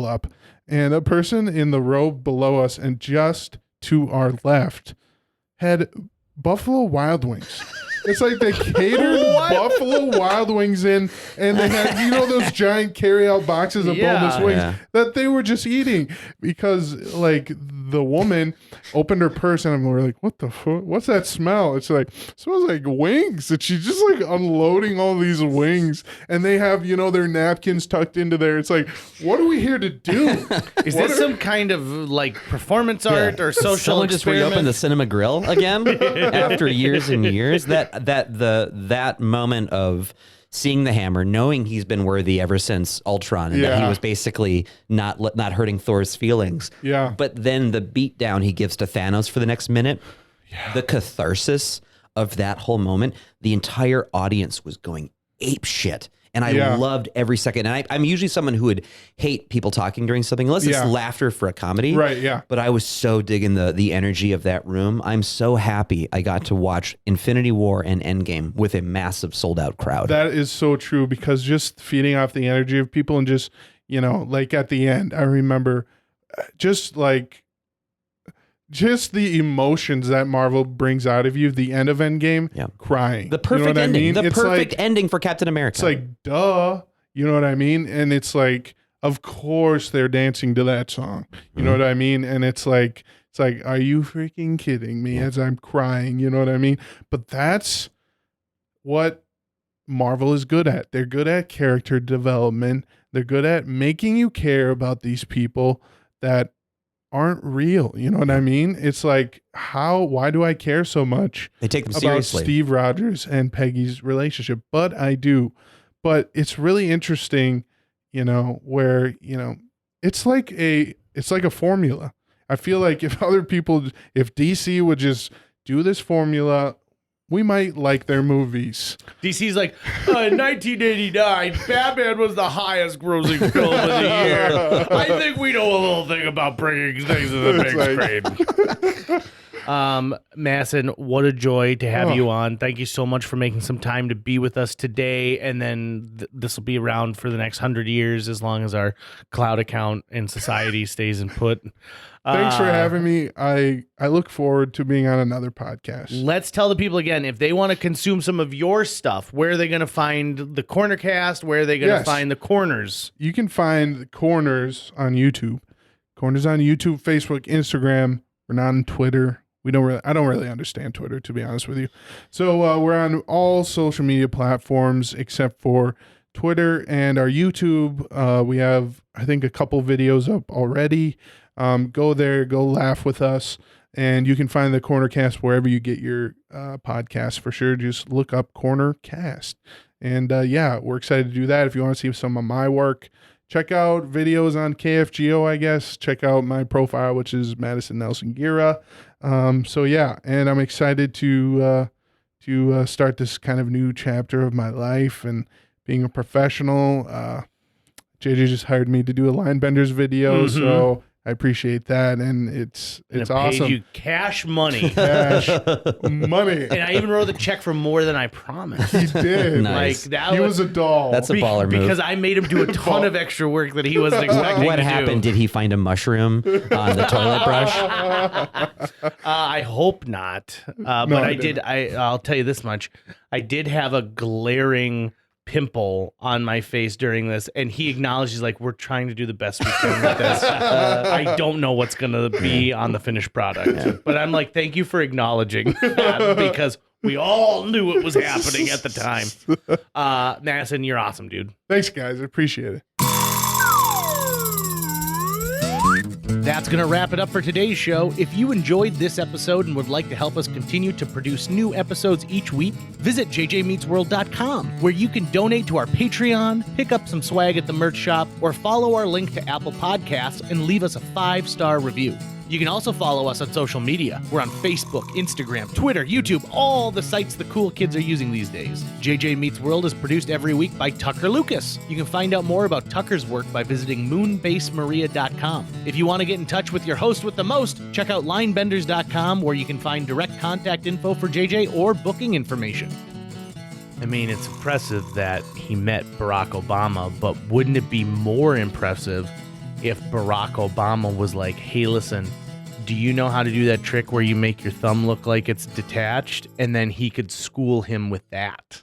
up, and a person in the row below us and just to our left had Buffalo Wild Wings. It's like they catered Buffalo Wild Wings in, and they had, you know, those giant carry-out boxes of boneless wings that they were just eating because, like, the woman opened her purse, and we're like, what the fuck? What's that smell? It's like, it smells like wings. And she's just, like, unloading all these wings, and they have, you know, their napkins tucked into there. It's like, what are we here to do? Is this some kind of, like, performance art or social Someone just experiment? reopened the Cinema Grill again after years and years. That moment of seeing the hammer, knowing he's been worthy ever since Ultron, and that he was basically not hurting Thor's feelings. Yeah. But then the beatdown he gives to Thanos for the next minute, the catharsis of that whole moment, the entire audience was going ape shit. And I loved every second. And I'm usually someone who would hate people talking during something, unless it's laughter for a comedy. Right, yeah. But I was so digging the energy of that room. I'm so happy I got to watch Infinity War and Endgame with a massive sold out crowd. That is so true, because just feeding off the energy of people and just, you know, like at the end, I remember just the emotions that Marvel brings out of you, the end of Endgame, crying. The perfect you know what ending. I mean? The It's perfect like, ending for Captain America. it's like, duh. You know what I mean? And it's like, of course they're dancing to that song. You know what I mean? And it's like, are you freaking kidding me as I'm crying? You know what I mean? But that's what Marvel is good at. They're good at character development. They're good at making you care about these people that aren't real. You know what I mean? It's like, why do I care so much they take them about seriously. Steve Rogers and Peggy's relationship? But I do. but it's really interesting, where, it's like a formula. I feel like if DC would just do this formula, we might like their movies. DC's like, in 1989, Batman was the highest grossing film of the year. I think we know a little thing about bringing things to the big screen. Madison, what a joy to have you on. Thank you so much for making some time to be with us today. And then this will be around for the next 100 years as long as our cloud account in society stays in put. Thanks for having me. I look forward to being on another podcast. Let's tell the people again, if they want to consume some of your stuff, where are they going to find the Cornercast? Where are they going to find the Corners? You can find the Corners on YouTube. Corners on YouTube, Facebook, Instagram. We're not on Twitter. I don't really understand Twitter, to be honest with you. So we're on all social media platforms except for Twitter and our YouTube. We have, I think, a couple videos up already. Go there, go laugh with us, and you can find the Cornercast wherever you get your podcasts for sure. Just look up Cornercast. And we're excited to do that. If you want to see some of my work, check out videos on KFGO, I guess. Check out my profile, which is Madison Nelson Gira. And I'm excited to start this kind of new chapter of my life and being a professional. JJ just hired me to do a Line Benders video, so I appreciate that, and it's awesome. Paid you cash money. Cash money. And I even wrote the check for more than I promised. He did. Nice. Like He was a doll. That's a baller move. Because I made him do a ton of extra work that he wasn't expecting What to happened? do. Did he find a mushroom on the toilet brush? I hope not. But No, I I did. I'll tell you this much. I did have a glaring pimple on my face during this, and he acknowledges, like, we're trying to do the best we can with this. I don't know what's going to be on the finished product. But I'm like, thank you for acknowledging that, because we all knew it was happening at the time. Madison, you're awesome, dude. Thanks, guys. I appreciate it. That's going to wrap it up for today's show. If you enjoyed this episode and would like to help us continue to produce new episodes each week, visit jjmeetsworld.com, where you can donate to our Patreon, pick up some swag at the merch shop, or follow our link to Apple Podcasts and leave us a 5-star review. You can also follow us on social media. We're on Facebook, Instagram, Twitter, YouTube, all the sites the cool kids are using these days. JJ Meets World is produced every week by Tucker Lucas. You can find out more about Tucker's work by visiting moonbasemaria.com. If you want to get in touch with your host with the most, check out linebenders.com, where you can find direct contact info for JJ or booking information. I mean, it's impressive that he met Barack Obama, but wouldn't it be more impressive if Barack Obama was like, hey, listen, do you know how to do that trick where you make your thumb look like it's detached? And then he could school him with that.